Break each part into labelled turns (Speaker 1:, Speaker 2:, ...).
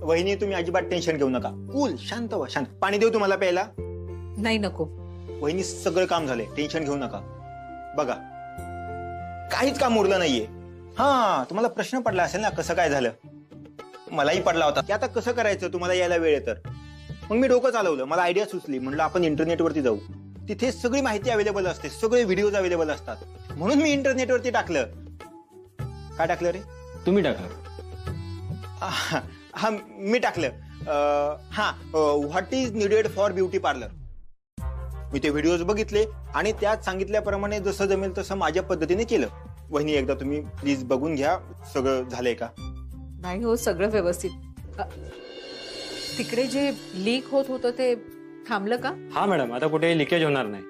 Speaker 1: वहिनी तुम्ही अजिबात टेन्शन घेऊ नका, कूल शांत व्हा, शांत. पाणी देऊ तुम्हाला प्यायला?
Speaker 2: नाही नको.
Speaker 1: वहिनी सगळं काम झालंय, टेन्शन घेऊ नका. बघा काहीच काम उरलं नाहीये. हा तुम्हाला प्रश्न पडला असेल ना कसं काय झालं, मलाही पडला होता की आता कसं करायचं तुम्हाला यायला वेळ आहे तर. मग मी डोकं चालवलं, मला आयडिया सुचली, म्हणलं आपण इंटरनेटवरती जाऊ, तिथे सगळी माहिती अवेलेबल असते, सगळे व्हिडिओज अवेलेबल असतात. म्हणून मी इंटरनेटवरती टाकलं. काय टाकलं रे?
Speaker 3: तुम्ही टाकलं.
Speaker 1: हा मी टाकलं. What is needed for beauty parlour. मी ते व्हिडिओज बघितले आणि त्यात सांगितल्याप्रमाणे जसं जमेल तसं माझ्या पद्धतीने केलं. वहिनी एकदा तुम्ही प्लीज बघून घ्या सगळं झालंय का.
Speaker 2: नाही हो, सगळं व्यवस्थित. तिकडे जे लीक होत होतं ते थांबलं का?
Speaker 3: हा मॅडम, आता कुठे लिकेज होणार नाही.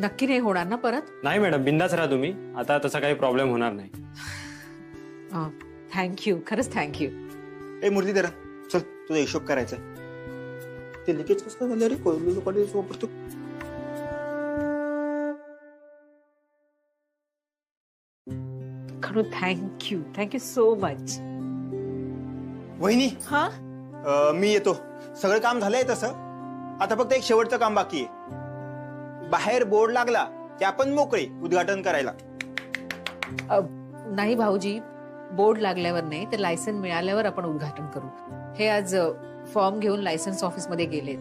Speaker 2: नक्की नाही होणार ना परत?
Speaker 3: नाही मॅडम, बिंदास राहा तुम्ही, आता तसा काही प्रॉब्लेम होणार नाही.
Speaker 2: थँक्यू, खरंच थँक्यू.
Speaker 1: ए मुरलीधर चल, तुझा हिशोब करायचा. ते लिकेज कसं झालं रे? कॉलेज वापरतो.
Speaker 2: खरं थँक्यू, थँक्यू सो मच.
Speaker 1: वहिनी
Speaker 2: हा
Speaker 1: मी येतो, सगळं काम झालंय तसं, आता फक्त एक शेवटचं काम बाकी आहे. बाहेर बोर्ड लागला की आपण मोकळे उद्घाटन करायला.
Speaker 2: नाही भाऊजी, बोर्ड लागल्यावर नाही, तर लायसन मिळाल्यावर आपण उद्घाटन करू. हे आज फॉर्म घेऊन लायसन्स ऑफिस मध्ये गेलेत.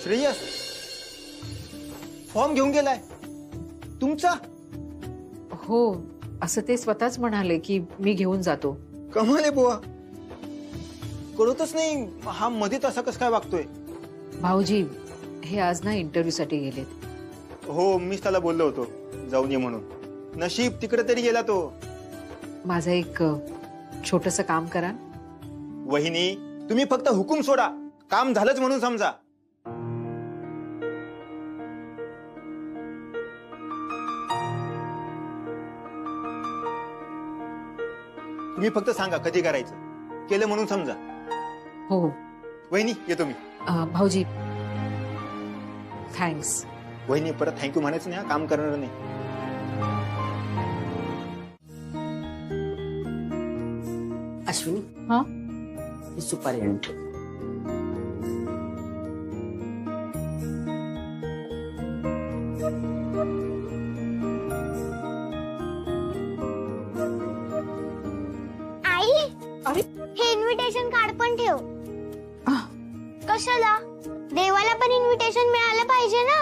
Speaker 1: श्रेयस फॉर्म घेऊन गेलाय तुमचा?
Speaker 2: हो, असं ते स्वतःच म्हणाले की मी घेऊन जातो.
Speaker 1: कमाल आहे बुवा, कळतच नाही हा मध्ये तसा कसं काय वागतोय.
Speaker 2: भाऊजी हे आज ना इंटरव्ह्यू साठी गेलेत.
Speaker 1: हो मीच त्याला बोललो होतो जाऊन ये म्हणून, नशीब तिकडे तरी गेला तो.
Speaker 2: माझं एक छोटस काम करा.
Speaker 1: वहिनी तुम्ही फक्त हुकूम सोडा, काम झालंच म्हणून समजा. तुम्ही फक्त सांगा कधी करायचं, केलं म्हणून समजा.
Speaker 2: हो
Speaker 1: वहिनी येतो मी.
Speaker 2: भाऊजी थँक्स.
Speaker 1: वहिनी परत थँक्यू म्हणायचं नाही, काम करणार नाही.
Speaker 4: अश्विनी,
Speaker 2: हा
Speaker 4: ही सुपारी आणून ठेव.
Speaker 5: आई,
Speaker 2: अरे
Speaker 5: हे इन्व्हिटेशन कार्ड पण ठेव. कशाला? देवाला पण इन्व्हिटेशन मिळालं पाहिजे ना.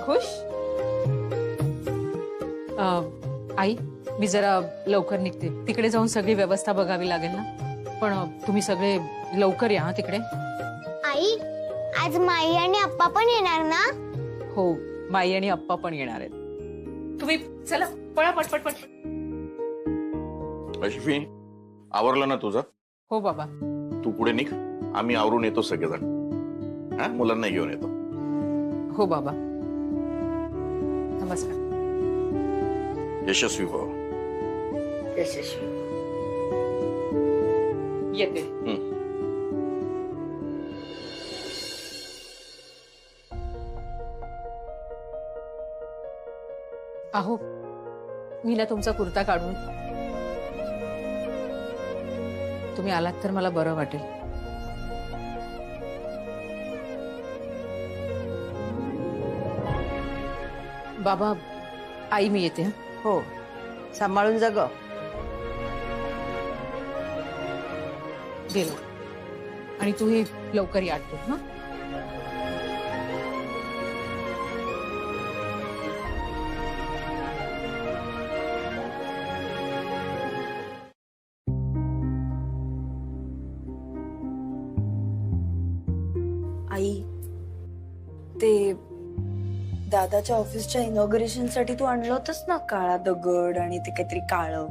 Speaker 2: खुश? आई मी जरा लवकर निघते, तिकडे जाऊन सगळी व्यवस्था बघावी लागेल ना. पण तुम्ही सगळे लवकर या तिकडे.
Speaker 5: आई, आज माई आणि अप्पा पण येणार ना?
Speaker 2: हो, माई आणि अप्पा पण येणार आहेत. तुम्ही चला पळा पटपट.
Speaker 6: अश्विन, आवरलं ना तुझं?
Speaker 2: हो बाबा.
Speaker 6: तू पुढे निघ, आम्ही आवरून येतो सगळेजण. हा, मुलांना घेऊन येतो.
Speaker 2: हो बाबा. नमस्कार.
Speaker 6: यशस्वी भाऊ.
Speaker 4: यशस्वी.
Speaker 2: येते. अहो मी ना तुमचा कुर्ता काढून, तुम्ही आलात तर मला बरं वाटेल. बाबा आई मी येते.
Speaker 4: हो, सांभाळून जा ग.
Speaker 2: गेलो. आणि तूही लवकर या आटपून. हा
Speaker 7: आई, ते दादाच्या ऑफिसच्या इनॉग्रेशन साठी तू आणलं होतंस ना काळा दगड आणि ते काहीतरी काळं,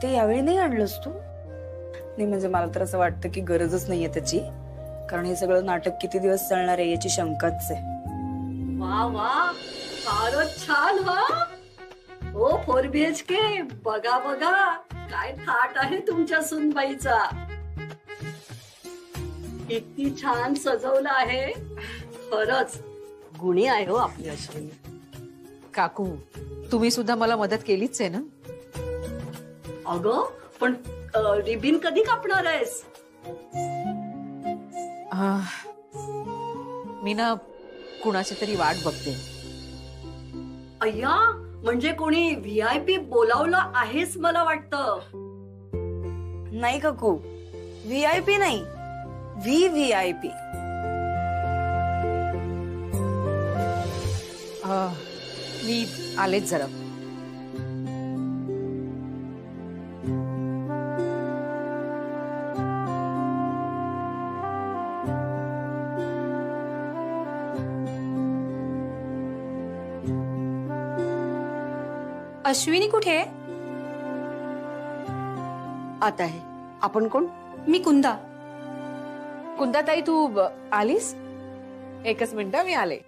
Speaker 7: ते यावेळी नाही आणलंस तू? नाही म्हणजे मला तर असं वाटतं की गरजच नाहीये त्याची, कारण हे सगळं नाटक किती दिवस चालणार आहे याची शंकाच आहे.
Speaker 8: वा वा, फारच छान. हा हो, 4 BHK. बघा बघा, काय थाट आहे तुमच्या सुनबाईचा. किती छान सजवलं आहे. खरंच गुणी आहे हो आपली अश्विनी.
Speaker 2: काकू तुम्ही सुद्धा मला मदत केलीच आहे ना.
Speaker 8: अगं पण रिबिन कधी कापणार आहेस?
Speaker 2: मी ना कुणाची तरी वाट बघते.
Speaker 8: अय्या म्हणजे कोणी VIP बोलावलं आहेस मला वाटतं.
Speaker 7: नाही काकू, VIP नाही, VVIP.
Speaker 2: मी आलेच जरा.
Speaker 9: अश्विनी कुठे आहे?
Speaker 4: आता आहे. आपण कोण?
Speaker 9: मी कुंदा.
Speaker 2: कुंदाताई तू आलीस? एकच मिनिट मी आले.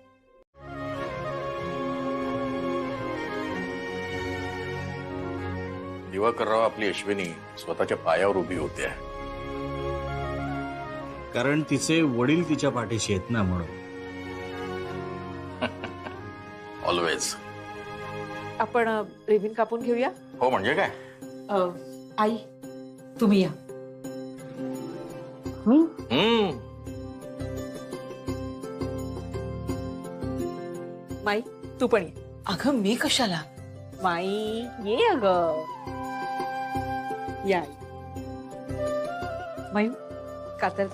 Speaker 6: दिवाकरराव आपली अश्विनी स्वतःच्या पायावर उभी होते.
Speaker 10: कारण तिचे वडील तिच्या पाठीशी आहेत ना म्हणून.
Speaker 6: ऑलवेज.
Speaker 2: आपण रिबिन कापून घेऊया.
Speaker 6: हो म्हणजे काय?
Speaker 2: आई तुम्ही या. माई तू पण ये.
Speaker 4: अगं मी कशाला?
Speaker 2: माई ये अग. या माई कातर.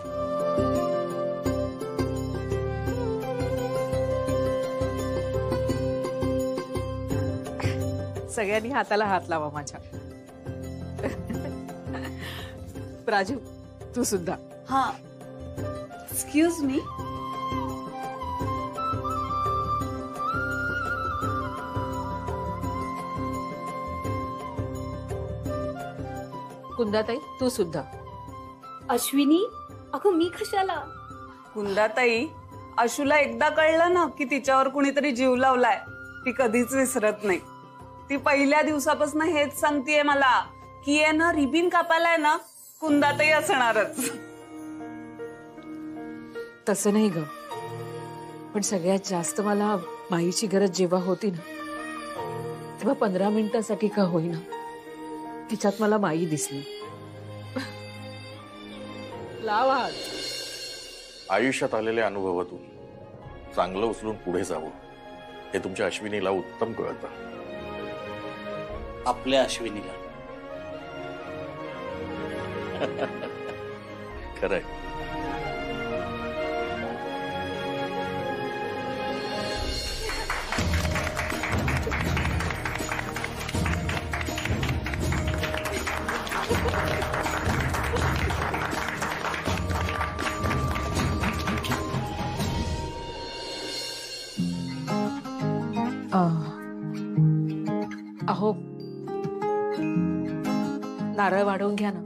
Speaker 2: सगळ्यांनी हाताला हात लावा माझ्या. प्राजू तू सुद्धा.
Speaker 7: हा, एक्सक्यूज मी.
Speaker 2: कुंदाताई तू सुद्धा.
Speaker 8: अश्विनी अगं मी कशाला?
Speaker 11: कुंदाताई, आशूला एकदा कळलं ना की तिच्यावर कुणीतरी जीव लावलाय, ती कधीच विसरत नाही. ती पहिल्या दिवसापासून हेच सांगतेय मला की आहे ना, रिबिन कापायलाय ना कुंदाताई असणारच.
Speaker 2: तसं नाही ग, पण सगळ्यात जास्त मला माईची गरज जेव्हा होती ना, तेव्हा 15 मिनिटासाठी का होईना तिच्यात मला माई दिसली. लावा हात.
Speaker 6: आयुष्यात आलेल्या अनुभवातून चांगलं उचलून पुढे जावं हे तुमच्या अश्विनीला उत्तम कळतं.
Speaker 10: आपल्या अश्विनीला.
Speaker 6: खरंय.
Speaker 2: अहो नारळ वाढवून घ्या ना.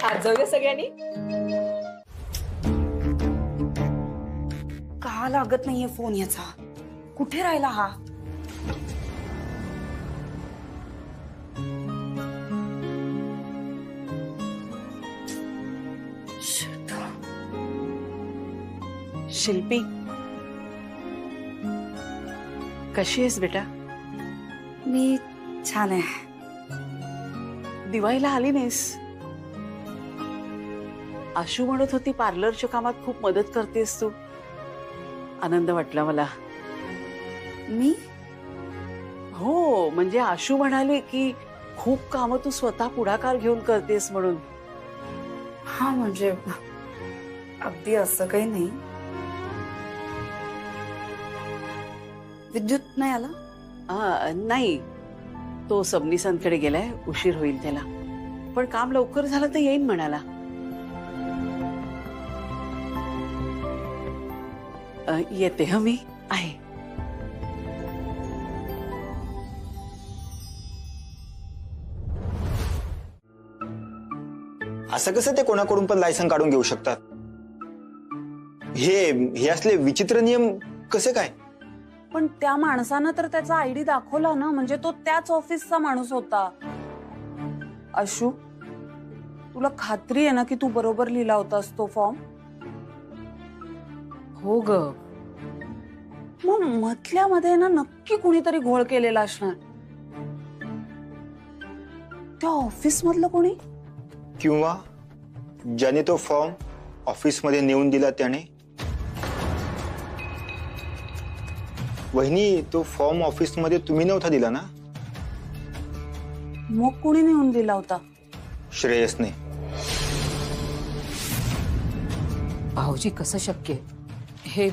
Speaker 2: हात जाऊया सगळ्यांनी.
Speaker 7: का लागत नाहीये फोन याचा? कुठे राहिला हा? Shit.
Speaker 4: शिल्पी, कशी आहेस बेटा?
Speaker 7: मी छान आहे.
Speaker 4: दिवाळीला आली नाहीस? आशू म्हणत होती पार्लरच्या कामात खूप मदत करतेस तू. आनंद वाटला मला.
Speaker 7: मी?
Speaker 4: हो, म्हणजे आशू म्हणाली की खूप कामं तू स्वतः पुढाकार घेऊन करतेस म्हणून.
Speaker 7: हा म्हणजे अगदी असं काही नाही. विद्युत नाही आला?
Speaker 4: नाही, तो सबनीसांकडे गेलाय, उशीर होईल त्याला. पण काम लवकर झालं तर येईन म्हणाला. येते हं मी आहे.
Speaker 1: असं कसं ते कोणाकडून पण लायसन काढून घेऊ शकतात? हे असले विचित्र नियम कसे काय?
Speaker 11: पण त्या माणसानं तर त्याचा आयडी दाखवला ना, म्हणजे तो त्याच ऑफिसचा माणूस होता. आशू, तुला खात्री आहे ना की तू बरोबर लिहिला होतास तो फॉर्म?
Speaker 2: हो ग.
Speaker 11: मग मधल्यामध्ये ना नक्की कुणीतरी घोळ केलेला असणार. त्या ऑफिस मधलं कोणी?
Speaker 1: किंवा ज्याने तो फॉर्म ऑफिसमध्ये नेऊन दिला त्याने. वहिनी, तो फॉर्म ऑफिसमध्ये तुम्ही नव्हता दिला ना?
Speaker 11: मग कोणी नेऊन दिला होता?
Speaker 1: श्रेयसने.
Speaker 2: भाऊजी कसं शक्य आहे? हे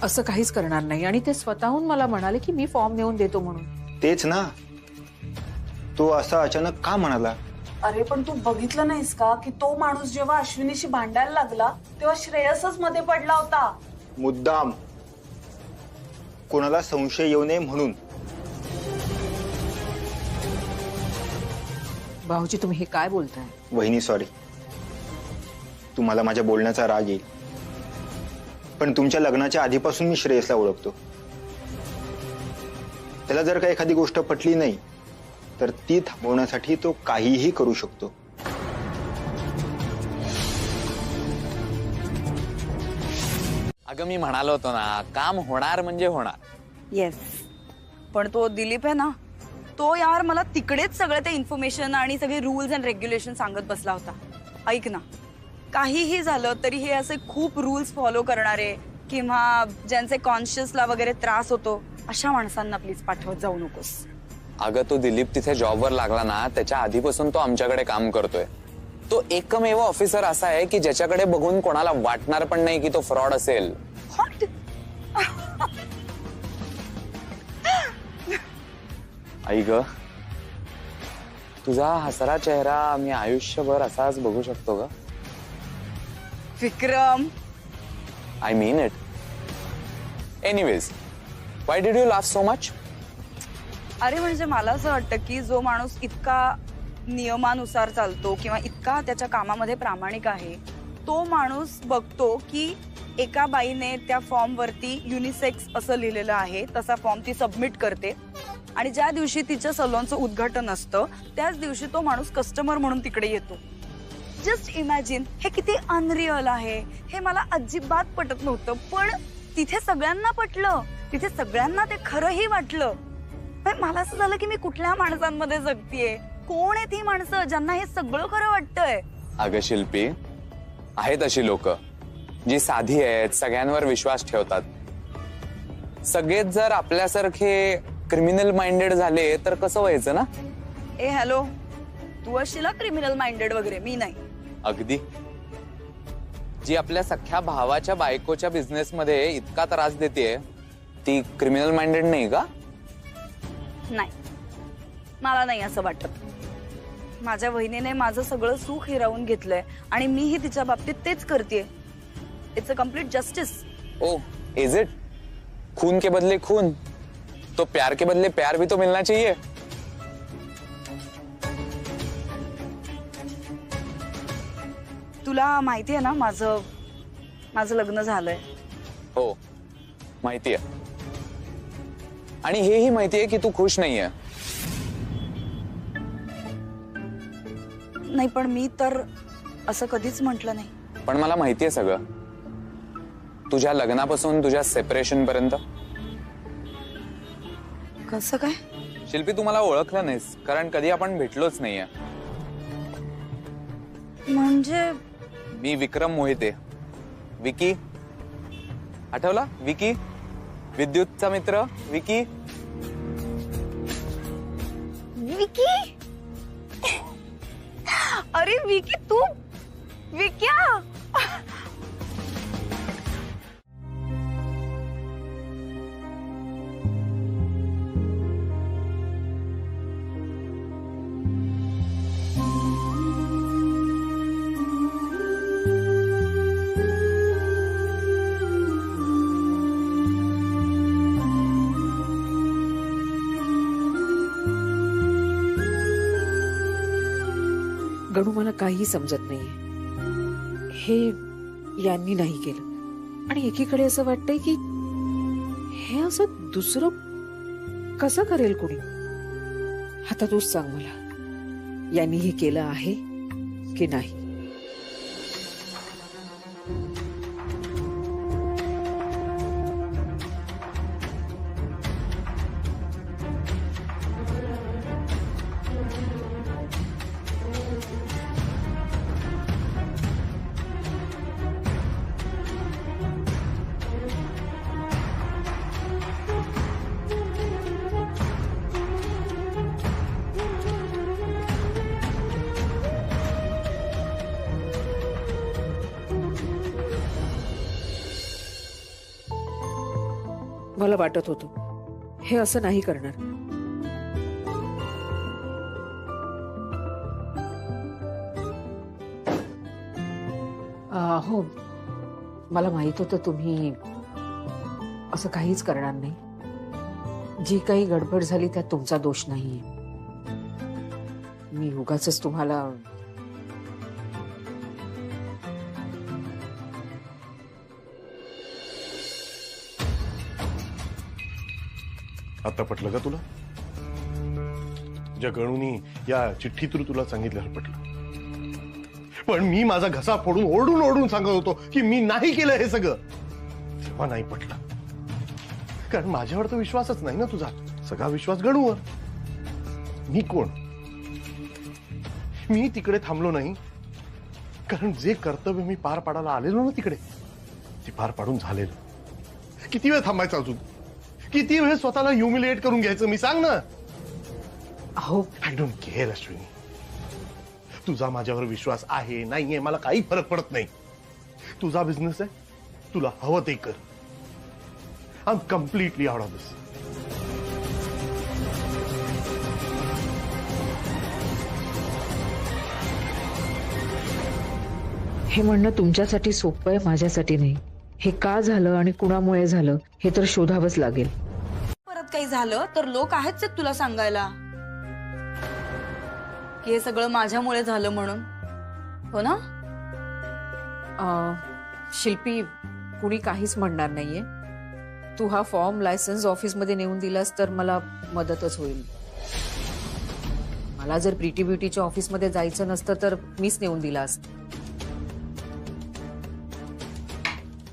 Speaker 2: असं काहीच करणार नाही. आणि ते स्वतःहून मला म्हणाले की मी फॉर्म नेऊन देतो म्हणून.
Speaker 1: तेच ना, तो असा अचानक का म्हणाला?
Speaker 11: अरे पण तू बघितलं नाहीस का की तो माणूस जेव्हा अश्विनीशी भांडायला लागला तेव्हा श्रेयसच मध्ये पडला होता.
Speaker 1: मुद्दाम, कोणाला संशय येऊ नये म्हणून.
Speaker 2: भाऊजी तुम्ही हे काय बोलताय?
Speaker 1: वहिनी सॉरी, तुम्हाला माझ्या बोलण्याचा राग येईल, पण तुमच्या लग्नाच्या आधीपासून मी श्रेयसला ओळखतो. त्याला जर का एखादी गोष्ट पटली नाही तर ती थांबवण्यासाठी तो काहीही करू शकतो.
Speaker 9: अगं मी म्हणालो होतो ना, काम होणार म्हणजे होणार.
Speaker 7: येस, पण तो दिलीप आहे ना, तो यार मला तिकडेच सगळं ते इन्फॉर्मेशन आणि सगळे रूल्स अँड रेग्युलेशन सांगत बसला होता. ऐक ना, काहीही झालं तरी हे असे खूप रूल्स फॉलो करणारे किंवा ज्यांचे कॉन्शियसला वगैरे त्रास होतो अशा माणसांना प्लीज पाठवत जाऊ नकोस.
Speaker 9: अगं तो दिलीप तिथे जॉबवर लागला ना, त्याच्या आधीपासून तो आमच्याकडे काम करतोय. तो एकमेव ऑफिसर असा आहे की ज्याच्याकडे बघून कोणाला वाटणार पण नाही की तो फ्रॉड असेल. आई ग, तुझा हसरा चेहरा मी आयुष्यभर असाच बघू शकतो ग.
Speaker 7: Vikram,
Speaker 9: I mean it. Anyways, why did you laugh so much?
Speaker 7: अरे म्हणजे मला असं वाटतं की जो माणूस इतका नियमानुसार चालतो किंवा इतका त्याच्या कामामध्ये प्रामाणिक आहे, तो माणूस बघतो की एका बाईने त्या फॉर्म वरती युनिसेक्स असं लिहिलेलं आहे, तसा फॉर्म ती सबमिट करते आणि ज्या दिवशी तिच्या सलॉनचं उद्घाटन असतं त्याच दिवशी तो माणूस कस्टमर म्हणून तिकडे येतो. जस्ट इमॅजिन, हे किती अनरिअल आहे. हे मला अजिबात पटत नव्हतं, पण तिथे सगळ्यांना पटलं, तिथे सगळ्यांना ते खरंही वाटलं. मला असं झालं की मी कुठल्या माणसांमध्ये जगतीये? कोण आहेत ही माणसं ज्यांना हे सगळं खरं वाटतंय?
Speaker 9: अगं शिल्पी, आहेत अशी लोक जी साधी आहेत, सगळ्यांवर विश्वास ठेवतात. सगळेच जर आपल्यासारखे क्रिमिनल माइंडेड झाले तर कसं व्हायचं ना?
Speaker 7: ए हॅलो, तू अशीला क्रिमिनल माइंडेड वगैरे? मी नाही.
Speaker 9: अगदी. जी आपल्या सख्या भावाच्या बायकोच्या बिझनेस मध्ये इतका त्रास देते ती क्रिमिनल माइंडेड नाही का?
Speaker 7: नाही, मला नाही असं वाटत. माझ्या वहिनीने माझं सगळं सुख हिरावून घेतलंय आणि मीही तिच्या बाबतीत तेच करतेय. It's a complete justice.
Speaker 9: Oh, is it? खून के बदले खून, तो प्यार के बदले प्यार भी तो मिलना चाहिए.
Speaker 7: तुला माहिती आहे ना माझं लग्न झालंय?
Speaker 9: हो माहितीये, आणि हेही माहितीये की तू खुश नाहीये.
Speaker 7: नाही, पण मी तर असं कधीच म्हटलं नाही.
Speaker 9: पण मला माहितीये सगळं, तुझ्या लग्नापासून तुझ्या सेपरेशन पर्यंत.
Speaker 7: कसं काय?
Speaker 9: शिल्पी, तू मला ओळखलं नाहीस कारण कधी आपण भेटलोच नाहीये.
Speaker 7: म्हणजे
Speaker 9: मी विक्रम मोहिते, विकी. आठवला? विकी, विद्युतचा मित्र विकी.
Speaker 7: विकी? अरे विकी, तू विक्या?
Speaker 2: गणू मला काही समजत नाहीये. हे यांनी नाही केलं आणि एकीकडे असं वाटतंय की हे असं दुसरं कसं करेल कोणी. आता तूच सांग मला, यांनी हे केलं आहे की नाही. मला वाटत होतं हे असं नाही करणार. हो, मला माहित होतं तुम्ही असं काहीच करणार नाही. जी काही गडबड झाली त्यात तुमचा दोष नाहीये. मी उगाचच तुम्हाला
Speaker 12: आता पटलं का तुला? ज्या गणूनी या चिठ्ठीतून तुला सांगितलं पटलं, पण मी माझा घसा फोडून ओरडून ओरडून सांगत होतो की मी नाही केलं हे सगळं, तेव्हा नाही पटलं. कारण माझ्यावर तर विश्वासच नाही ना तुझा, सगळा विश्वास गणूवर. मी कोण? मी तिकडे थांबलो नाही कारण जे कर्तव्य मी पार पाडायला आलेलो ना तिकडे, ते पार पाडून झालेलं. किती वेळ थांबायचं अजून? किती वेळ स्वतःला ह्युमिलिएट करून घ्यायचं? मी सांग ना.
Speaker 2: हो,
Speaker 12: आय डोंट केअर अश्विनी. तुझा माझ्यावर विश्वास आहे नाहीये मला काही फरक पडत नाही. तुझा बिझनेस आहे, तुला हवं ते कर. I am completely out of this.
Speaker 2: हे म्हणणं तुमच्यासाठी सोपं आहे, माझ्यासाठी नाही. हे का झालं आणि कुणामुळे झालं हे तर शोधावंच लागेल.
Speaker 7: परत काही झालं तर लोक आहेच तुला सांगायला की हे सगळं माझ्यामुळे झालं म्हणून, हो ना?
Speaker 2: शिल्पी, कुणी काहीच म्हणणार नाहीये. तू हा फॉर्म लायसन्स ऑफिस मध्ये नेऊन दिलास तर मला मदतच होईल. मला जर प्रीटी ब्युटीच्या ऑफिस मध्ये जायचं नसतं तर मीच नेऊन दिला असतं.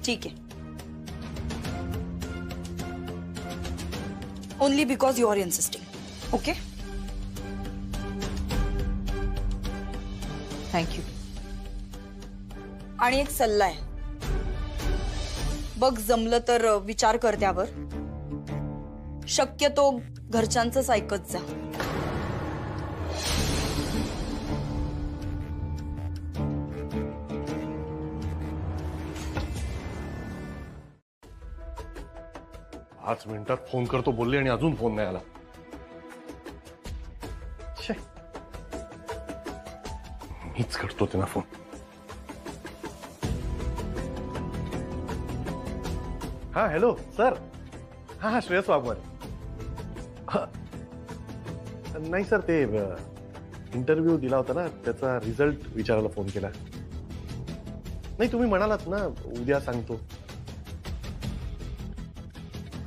Speaker 7: ठीक आहे. Only because you are insisting. Okay,
Speaker 2: thank you.
Speaker 7: आणि एक सल्ला आहे बघ, जमलं तर विचार कर त्यावर. शक्यतो घरच्यांचंच ऐकत जा.
Speaker 12: पाच मिनिटात फोन करतो बोलले आणि अजून फोन नाही आला. छे, मीच करतो त्यांना फोन. हा, हॅलो सर. हा हा, श्रेयस वाघमारे. नाही सर, ते इंटरव्ह्यू दिला होता ना त्याचा रिझल्ट विचारायला फोन केला. नाही, तुम्ही म्हणालात ना उद्या सांगतो.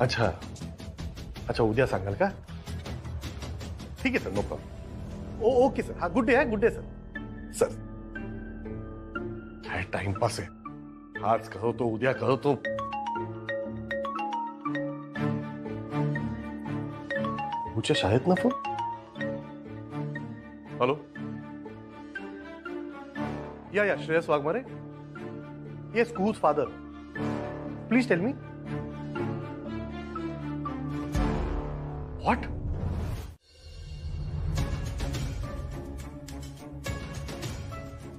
Speaker 12: अच्छा अच्छा, उद्या सांगाल का? ठीक आहे sir, no problem. Okay sir. हा, good day. Good day sir. Sir काय टाइमपास आहे. आज कळवतो उद्या कळवतो. तुझ्या शाळेत ना फोन. हॅलो. या Shreyas Waghmare. Yes, whose father? Please tell me. What?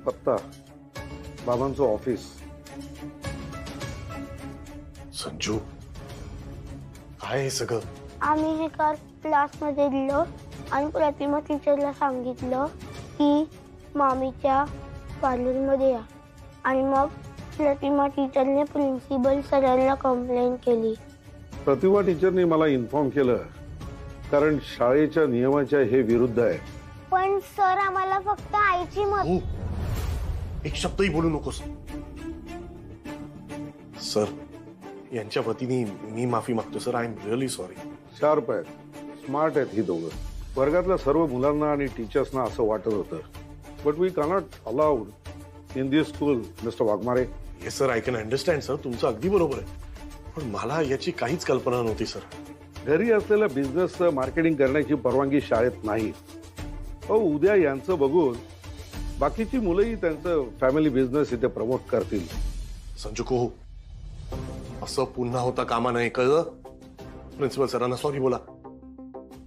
Speaker 13: पत्ता बाबांचं ऑफिस.
Speaker 12: संजू, काय हे सगळं?
Speaker 5: आम्ही हे काल क्लासमध्ये दिलं आणि प्रतिमा टीचरला सांगितलं की मामीच्या पार्लरमध्ये या. आणि मग प्रतिमा टीचरने प्रिन्सिपल सरांना कंप्लेंट केली.
Speaker 13: प्रतिभा टीचरने मला इन्फॉर्म केलं कारण शाळेच्या नियमाच्या हे विरुद्ध आहे.
Speaker 5: पण सर आम्हाला फक्त आईची मत.
Speaker 12: हो, एक शब्दही बोलू नकोस. सर, यांच्या वतीने मी माफी मागतो sir. I am really sorry.
Speaker 13: Sharp आहेत, स्मार्ट आहेत ही दोघं. वर्गातल्या सर्व मुलांना आणि टीचर्सना असं वाटत होतं, but we cannot allowed in this school mister Waghmare.
Speaker 12: Yes sir, I can understand sir. तुमचं अगदी बरोबर आहे, पण मला याची काहीच कल्पना नव्हती सर.
Speaker 13: घरी असलेल्या बिझनेसचं मार्केटिंग करण्याची परवानगी शाळेत नाही. अहो, उद्या यांचं बघून बाकीची मुलंही त्यांचं फॅमिली बिझनेस इथे प्रमोट करतील.
Speaker 12: संजू को असं पुन्हा होता कामा नाही, कळलं? प्रिन्सिपल सरांना सॉरी बोला.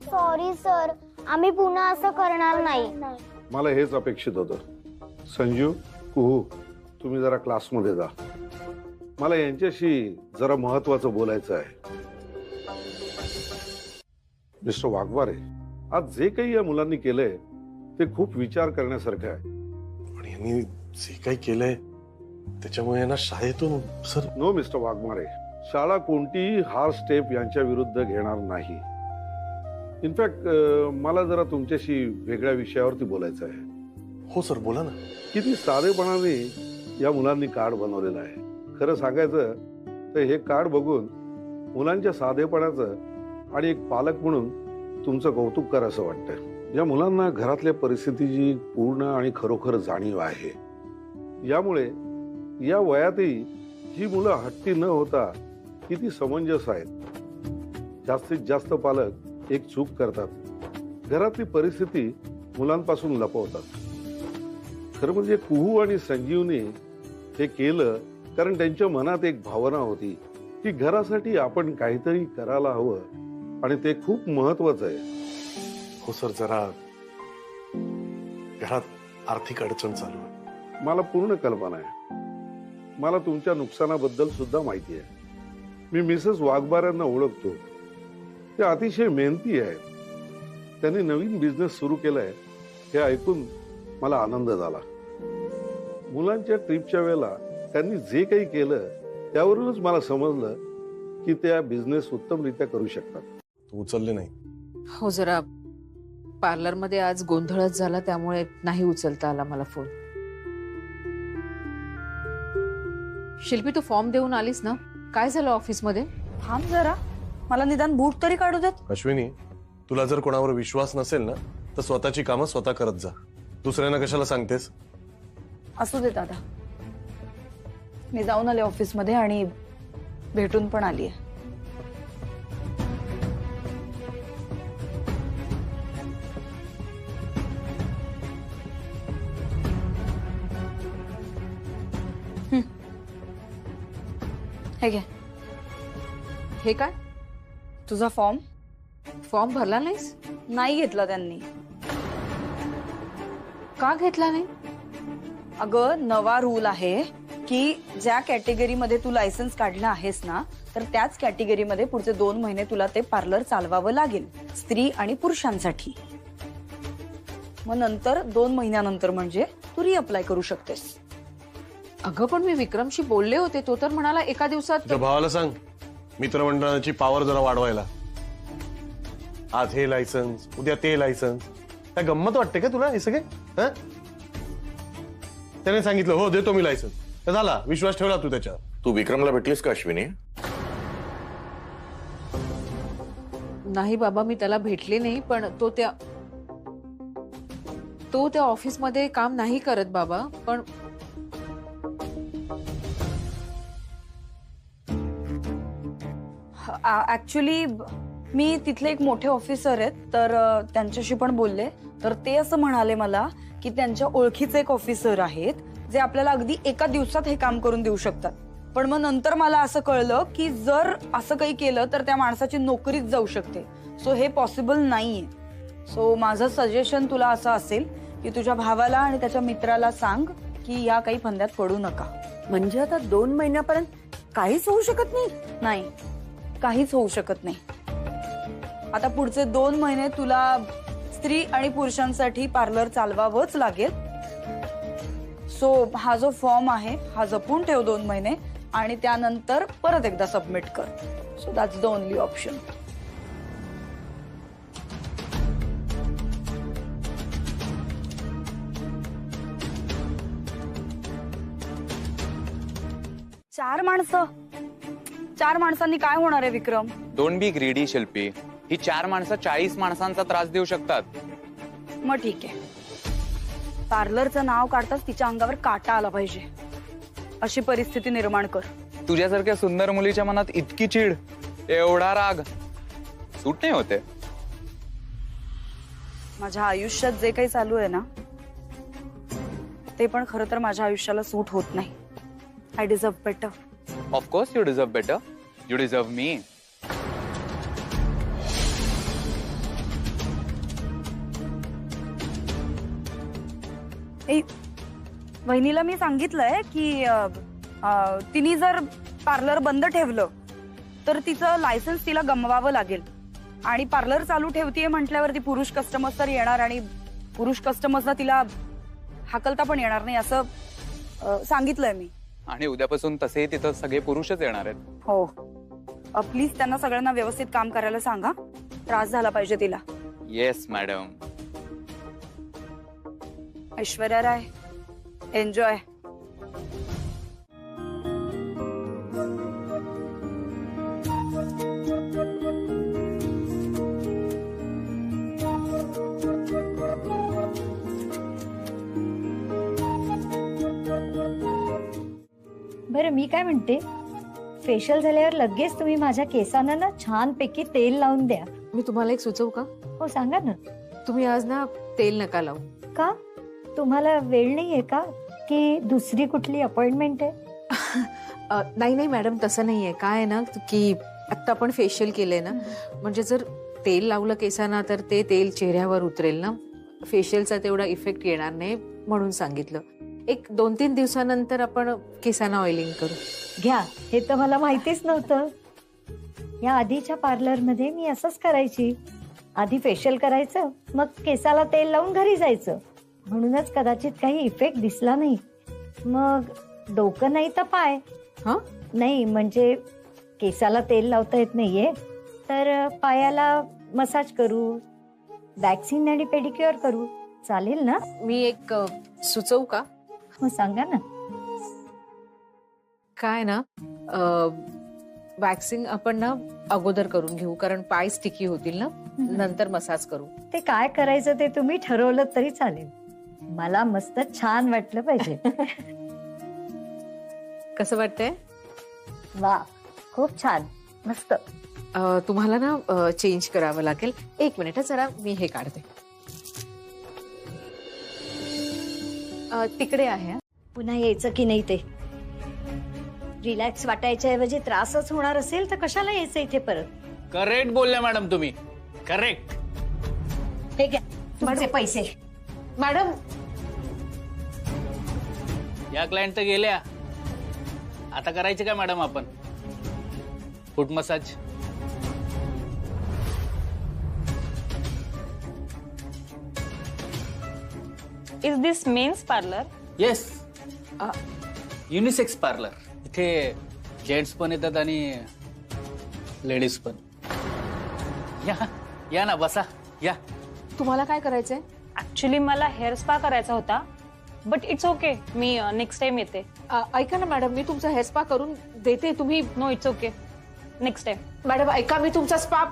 Speaker 5: सॉरी सर, आम्ही पुन्हा असं करणार नाही.
Speaker 13: मला हेच अपेक्षित होतं. संजू, कुहू, तुम्ही जरा क्लासमध्ये जा. मला यांच्याशी जरा महत्वाचं बोलायचं आहे. मिस्टर वाघमारे, आज जे काही या मुलांनी केलंय ते खूप विचार करण्यासारखं आहे.
Speaker 12: आणि यांनी जे काही केलंय त्याच्यामुळे यांना शाळेतून सर.
Speaker 13: नो मिस्टर वाघमारे, शाळा कोणतीही हार्ड स्टेप यांच्या विरुद्ध घेणार नाही. इनफॅक्ट मला जरा तुमच्याशी वेगळ्या विषयावरती बोलायचं आहे.
Speaker 12: हो सर, बोला ना.
Speaker 13: किती साधेपणाने या मुलांनी कार्ड बनवलेलं आहे. खरं सांगायचं तर हे कार्ड बघून मुलांच्या साधेपणाचं आणि एक पालक म्हणून तुमचं कौतुक कर असं वाटतं. या मुलांना घरातल्या परिस्थितीची पूर्ण आणि खरोखर जाणीव आहे. यामुळे या वयातही ही मुलं हट्टी न होता किती समंजस आहेत. जास्तीत जास्त पालक एक चूक करतात, घरातली परिस्थिती मुलांपासून लपवतात. खरं म्हणजे कुहू आणि संजीवनी हे केलं कारण त्यांच्या मनात एक भावना होती की घरासाठी आपण काहीतरी करायला हवं आणि ते खूप महत्वाचं आहे.
Speaker 12: हो सर, जरा घरात आर्थिक अडचण चालू आहे.
Speaker 13: मला पूर्ण कल्पना आहे. मला तुमच्या नुकसानाबद्दल सुद्धा माहिती आहे. मी मिसेस वाघमारेंना ओळखतो. ते अतिशय मेहनती आहेत. त्यांनी नवीन बिझनेस सुरू केलाय हे ऐकून मला आनंद झाला. मुलांच्या ट्रिपच्या वेळेला त्यांनी जे काही केलं त्यावरूनच मला समजलं की त्या बिझनेस उत्तमरित्या करू शकतात.
Speaker 12: तू उचलले नाही.
Speaker 2: हो, जरा पार्लरमध्ये आज गोंधळच झाला त्यामुळे नाही उचलता आला मला फोन. शिल्पी, तू फॉर्म देऊन आलीस ना? काय झालं ऑफिसमध्ये?
Speaker 7: थांब जरा, मला निदान बूट तरी काढू देत.
Speaker 12: अश्विनी, तुला जर कोणावर विश्वास नसेल ना तर स्वतःची कामं स्वतः करत जा. दुसऱ्यांना कशाला सांगतेस?
Speaker 7: असू दे दादा, मी जाऊन आले ऑफिसमध्ये आणि भेटून पण आलीये. हे घे.
Speaker 2: हे काय?
Speaker 7: तुझा फॉर्म.
Speaker 2: फॉर्म भरला नाहीस?
Speaker 7: नाही घेतला त्यांनी.
Speaker 2: का घेतला नाही?
Speaker 7: अगं, नवा रूल आहे की ज्या कॅटेगरीमध्ये तू लायसन्स काढलं आहेस ना, तर त्याच कॅटेगरीमध्ये पुढचे 2 महिने तुला ते पार्लर चालवावं लागेल, स्त्री आणि पुरुषांसाठी. मग नंतर 2 महिन्यानंतर म्हणजे तू रिअप्लाय करू शकतेस.
Speaker 2: अगं, पण मी विक्रमशी बोलले होते. तो तर म्हणाला एका दिवसात.
Speaker 12: तुझ्या भावाला सांग मित्रमंडळाची पॉवर जरा वाढवायला. आज हे लायसन्स, उद्या ते लायसन्स. काय गंमत वाटते का तुला हे सगळे? त्याने सांगितलं हो देतो मी लायसन्स, तर झाला. विश्वास ठेवला तू त्याच्यावर.
Speaker 6: तू विक्रमला भेटलीस का अश्विनी?
Speaker 2: नाही बाबा, मी त्याला भेटले नाही. पण तो त्या ऑफिसमध्ये काम नाही करत बाबा. पण
Speaker 7: ऍक्च्युली मी तिथले एक मोठे ऑफिसर आहेत, तर त्यांच्याशी पण बोलले. तर ते असं म्हणाले मला की त्यांच्या ओळखीचे एक ऑफिसर आहेत जे आपल्याला अगदी एका दिवसात हे काम करून देऊ शकतात. पण मग नंतर मला असं कळलं की जर असं काही केलं तर त्या माणसाची नोकरीच जाऊ शकते. सो हे पॉसिबल नाहीये. सो माझं सजेशन तुला असं असेल की तुझ्या भावाला आणि त्याच्या मित्राला सांग की या काही फंद्यात पडू नका.
Speaker 4: म्हणजे आता 2 महिन्यापर्यंत काहीच होऊ शकत नाही?
Speaker 7: नाही, काहीच होऊ शकत नाही. आता पुढचे 2 महिने तुला स्त्री आणि पुरुषांसाठी पार्लर चालवावंच लागेल. सो हा जो फॉर्म आहे हा जपून ठेव 2 महिने आणि त्यानंतर परत एकदा सबमिट कर. So that's the only option. चार माणसांनी काय होणार आहे विक्रम?
Speaker 9: डोंट बी ग्रीडी शिल्पी. ही 4 माणसं 40 माणसांचा त्रास देऊ शकतात.
Speaker 7: मग ठीक आहे, पार्लरचं नाव काढताच तिच्या अंगावर काटा आला पाहिजे अशी परिस्थिती निर्माण कर.
Speaker 9: तुझ्यासारख्या सुंदर मुलीच्या मनात इतकी चीड, एवढा राग सूट नाही होते.
Speaker 7: माझ्या आयुष्यात जे काही चालू आहे ना ते पण खरं तर माझ्या आयुष्याला सूट होत नाही. I deserve better.
Speaker 9: Of course you deserve better. You deserve me.
Speaker 7: वहिनीला मी सांगितलंय की तिने जर पार्लर बंद ठेवलं तर तिचं लायसन्स तिला गमवावं लागेल. आणि पार्लर चालू ठेवतीये म्हटल्यावरती पुरुष कस्टमर्स तर येणार आणि पुरुष कस्टमर्सना तिला हाकलता पण येणार नाही असं सांगितलंय मी.
Speaker 9: आणि उद्यापासून तसेही तिथं सगळे पुरुषच येणार आहेत.
Speaker 7: हो, प्लीज त्यांना सगळ्यांना व्यवस्थित काम करायला सांगा. त्रास झाला पाहिजे तिला.
Speaker 9: Yes madam.
Speaker 7: Aishwarya Rai, enjoy.
Speaker 14: बरं मी काय म्हणते, फेशियल झाल्यावर लगेच तुम्ही माझ्या केसांना ना छानपैकी तेल लावून द्या.
Speaker 2: मी तुम्हाला एक सुचवू का?
Speaker 14: हो सांगा ना.
Speaker 2: तुम्ही आज ना तेल नका लावू.
Speaker 14: का? तुम्हाला वेळ नाहीये का, की दुसरी कुठली अपॉइंटमेंट आहे?
Speaker 2: नाही नाही मॅडम, तसं नाहीये. काय आहे ना की आत्ता आपण फेशियल केलंय ना, म्हणजे जर तेल लावलं केसांना तर ते तेल चेहऱ्यावर उतरेल ना, फेशियलचा तेवढा इफेक्ट येणार नाही म्हणून सांगितलं. एक 2-3 दिवसानंतर आपण केसांना ऑइलिंग करू.
Speaker 14: घ्या, हे तर मला माहितीच नव्हतं. या आधीच्या पार्लरमध्ये मी असंच करायची. आधी फेशियल करायचं, मग केसाला तेल लावून घरी जायचं. म्हणूनच कदाचित काही इफेक्ट दिसला नाही. मग डोकं नाही तर पाय. नाही म्हणजे केसाला तेल लावता येत नाहीये तर पायाला मसाज करू, वॅक्सिंग आणि पेडिक्युअर करू. चालेल ना?
Speaker 2: मी एक सुचवू का?
Speaker 14: हो सांगा ना.
Speaker 2: काय ना, वॅक्सिंग आपण ना अगोदर करून घेऊ, कारण पाय स्टिकी होतील ना, नंतर मसाज करू.
Speaker 14: ते काय करायचं ते तुम्ही ठरवलं तरी चालेल. मला मस्त छान वाटलं पाहिजे.
Speaker 2: कसं वाटतंय?
Speaker 14: वा, खूप छान, मस्त.
Speaker 2: तुम्हाला ना चेंज करावं लागेल. 1 मिनिट जरा मी हे काढते. तिकडे आहे.
Speaker 14: पुन्हा यायचं की नाही ते. रिलॅक्स वाटायच्या ऐवजी त्रासच होणार असेल तर कशाला यायचं इथे परत?
Speaker 10: करेक्ट बोलल्या मॅडम तुम्ही. करेक्ट.
Speaker 14: हे घ्या तुमचे पैसे.
Speaker 2: मॅडम,
Speaker 10: या क्लायंट तर गेल्या, आता करायचे काय मॅडम आपण? Foot massage.
Speaker 15: Is this men's parlour?
Speaker 10: Yes, unisex parlour. इथे जेंट्स पण येतात आणि लेडीज पण. या ना, बसा या.
Speaker 2: तुम्हाला काय करायचंय?
Speaker 15: ऍक्च्युली मला हेअर स्पा करायचा होता, but it's okay, me next time येते.
Speaker 2: ऐका ना मॅडम, मी तुमचा हेअर स्पा करून देते. तुम्ही?
Speaker 15: No, it's okay, next time.
Speaker 2: Madam ऐका, मी तुमचा स्पा.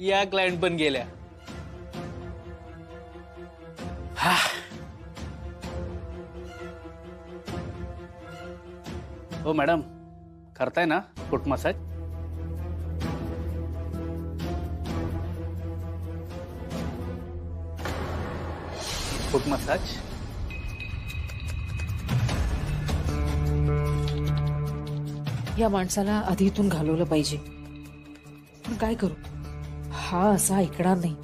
Speaker 10: या क्लायंट पण गेल्या. हो मॅडम, करताय ना फूट मसाज? Foot massage.
Speaker 2: या माणसाला आधी इथून घालवलं पाहिजे, पण काय करू? हा असा ऐकणार नाही.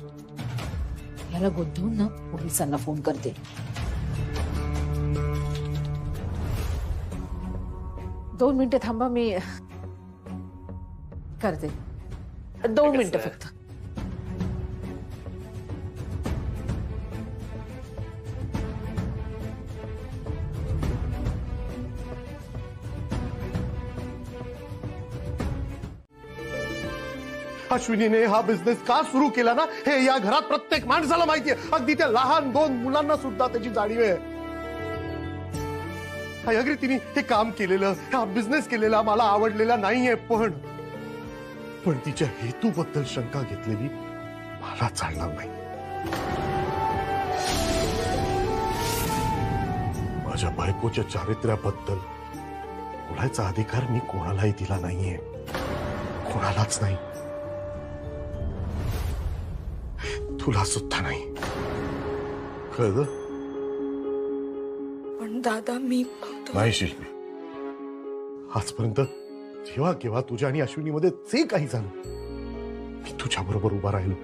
Speaker 2: याला गोंधळून ना पोलिसांना फोन करते. दोन मिनिटं थांबा, मी करते. 2 मिनिटं फक्त.
Speaker 12: अश्विनीने हा बिझनेस का सुरू केला ना हे या घरात प्रत्येक माणसाला माहितीये. अगदी त्या लहान 2 मुलांना सुद्धा त्याची जाणीव आहे. आय अग्री, तिने हे काम केलेलं, हा बिझनेस केलेला मला आवडलेला नाहीये, पण तिच्या हेतूबद्दल शंका घेतलेली मला चालणार नाही. माझ्या बायकोच्या चारित्र्याबद्दल बोलायचा अधिकार मी कोणालाही दिला नाहीये, कोणालाच नाही, तुला सुद्धा नाही. कळलं?
Speaker 7: पण दादा मी
Speaker 12: नाही शिल्पी, आजपर्यंत जेव्हा केव्हा तुझ्या आणि अश्विनीमध्ये जे काही झालं मी तुझ्या बरोबर उभा राहिलो.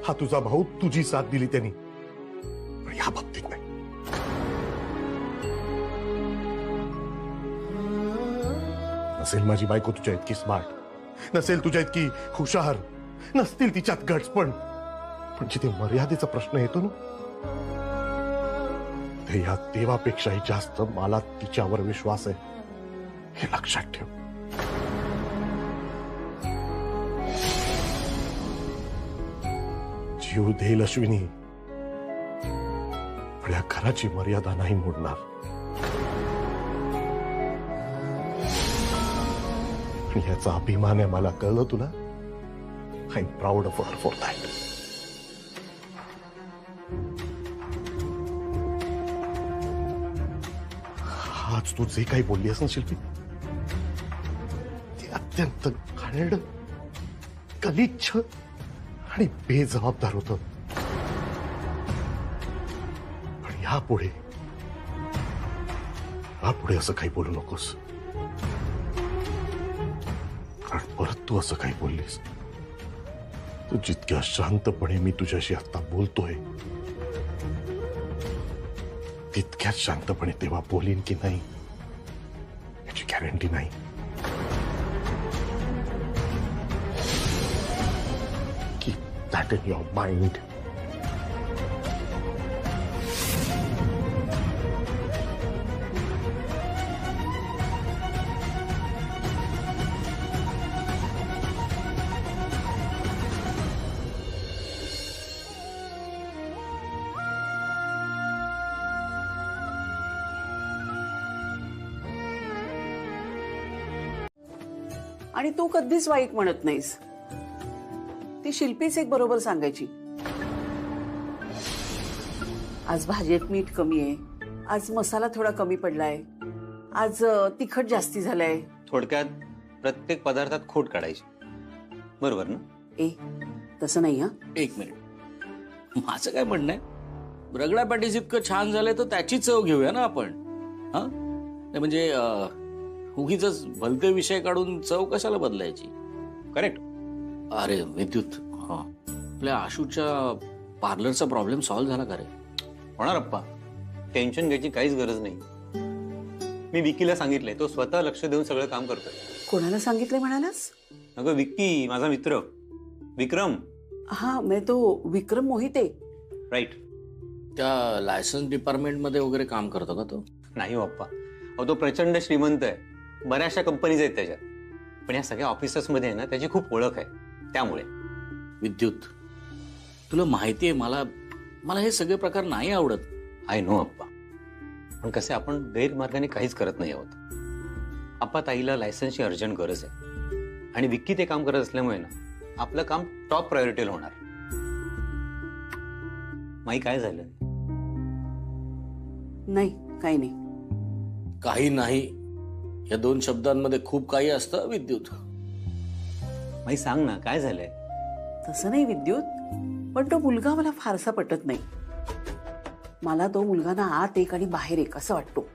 Speaker 12: हा तुझा भाऊ तुझी साथ दिली त्यांनी, पण या बाबतीत नाही. नसेल माझी बायको तुझ्या इतकी स्मार्ट, नसेल तुझ्या इतकी हुशार, नसतील तिच्यात गट्स, पण जिथे मर्यादेचा प्रश्न येतो ना ते या देवापेक्षाही जास्त मला तिच्यावर विश्वास आहे, हे लक्षात ठेव. जीव देईल अश्विनी, पण या घराची मर्यादा नाही मोडणार. याचा अभिमान आहे मला, कळलं तुला? I am proud of her for that. आज तू जे काही बोलली असं शिल्पी ते अत्यंत घाणेरडं, गलिच्छ आणि बेजबाबदार होतं. पण यापुढे असं काही बोलू नकोस, कारण परत तू असं काही बोललीस तू जितक्या शांतपणे मी तुझ्याशी आता बोलतोय तितक्याच शांतपणे तेव्हा बोलीन की नाही याची गॅरंटी नाही. Keep that in your mind.
Speaker 4: आणि तू कधीच वाईट म्हणत नाहीस. ती शिल्पीच एक बरोबर सांगायची, आज भाजीत मीठ कमी आहे, आज मसाला थोडा कमी पडलाय, आज तिखट जास्ती झालंय.
Speaker 16: थोडक्यात प्रत्येक पदार्थात खोट काढायची, बरोबर ना?
Speaker 4: ए तसं नाही. हा,
Speaker 10: एक मिनिट, माझं काय म्हणणं आहे, रगडा पॅटीस इतकं छान झालंय तर त्याची चव घेऊया ना आपण. हा म्हणजे उगीच भलते विषय काढून चव कशाला बदलायची.
Speaker 16: करेक्ट.
Speaker 10: अरे विद्युत, हा आपल्या आशूच्या पार्लरचा प्रॉब्लेम सॉल्व्ह झाला का रे?
Speaker 16: होणार अप्पा, टेन्शन घ्यायची काहीच गरज नाही. मी विकीला सांगितलंय, तो स्वतः लक्ष देऊन सगळं काम करतोय.
Speaker 4: कोणाला सांगितलंय म्हणालास?
Speaker 16: अगं विक्की, माझा मित्र विक्रम.
Speaker 4: हा म्हणजे तो विक्रम मोहिते.
Speaker 16: राईट.
Speaker 10: त्या लायसन्स डिपार्टमेंट मध्ये वगैरे काम करतो का तो?
Speaker 16: नाही हो अप्पा, अहो तो प्रचंड श्रीमंत आहे, बऱ्याचशा कंपनीज आहेत त्याच्यात, पण या सगळ्या ऑफिसर्स मध्ये ना त्याची खूप ओळख आहे. त्यामुळे
Speaker 10: विद्युत, तुला माहितीये मला हे सगळे प्रकार नाही आवडत.
Speaker 16: आय नो अप्पा, पण कसे आपण गैरमार्गाने काहीच करत नाही आहोत. अप्पा ताईला लायसन्सची अर्जंट गरज आहे आणि विक्की ते काम करत असल्यामुळे ना आपलं काम टॉप प्रायोरिटीला होणार. माई काय झालं?
Speaker 4: नाही, काही नाही.
Speaker 10: काही नाही या 2 शब्दांमध्ये खूप काही असतं विद्युत.
Speaker 16: माई सांग ना, काय झालंय?
Speaker 4: तसं नाही विद्युत, पण तो मुलगा मला फारसा पटत नाही. मला तो मुलगा ना आत एक आणि बाहेर एक असं वाटतो.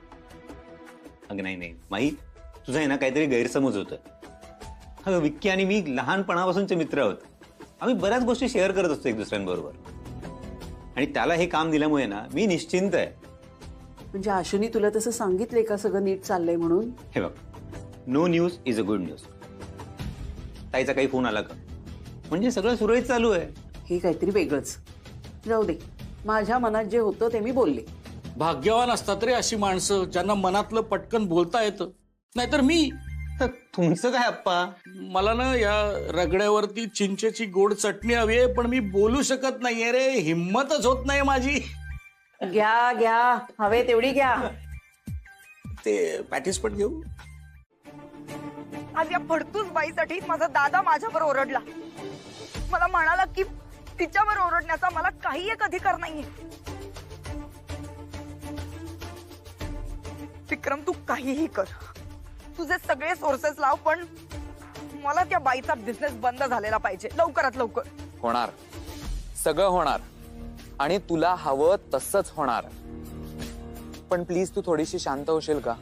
Speaker 16: अगं नाही माई, तुझा आहे ना काहीतरी गैरसमज होतं. अगं विक्की आणि मी लहानपणापासूनचे मित्र आहोत. आम्ही बऱ्याच गोष्टी शेअर करत असतो एक दुसऱ्यांबरोबर, आणि त्याला हे काम दिल्यामुळे ना मी निश्चिंत आहे.
Speaker 4: म्हणजे आशुनी तुला तसं सांगितलंय का सगळं नीट चाललंय म्हणून?
Speaker 16: हे बघ, no news is a good news. ताईचा काही फोन आला का? म्हणजे सगळं सुरळीत चालू आहे.
Speaker 4: हे काहीतरी वेगळंच. जाऊ दे, माझ्या मनात जे होतं ते मी बोलले.
Speaker 10: भाग्यवान असतात रे अशी माणसं ज्यांना मनातलं पटकन बोलता येतं. नाहीतर मी
Speaker 16: तुमचं काय अप्पा?
Speaker 10: मला ना या रगड्यावरती चिंचेची गोड चटणी हवी आहे, पण मी बोलू शकत नाहीये रे, हिम्मतच होत नाही माझी.
Speaker 4: घ्या घ्या, हवे तेवढी घ्या.
Speaker 10: ते पॅटीस पण घेऊ.
Speaker 17: आज या फडतूस बाईसाठी माझा दादा माझ्यावर ओरडला. मला म्हणाला की तिच्यावर ओरडण्याचा मला काही एक अधिकार नाहीये. विक्रम, तू काहीही कर, तुझे सगळे सोर्सेस लाव, पण मला त्या बाईचा बिझनेस बंद झालेला पाहिजे लवकरात लवकर.
Speaker 9: होणार, सगळं होणार आणि तुला हवं तसंच होणार. पण प्लीज तू थोडीशी शांत होशील का?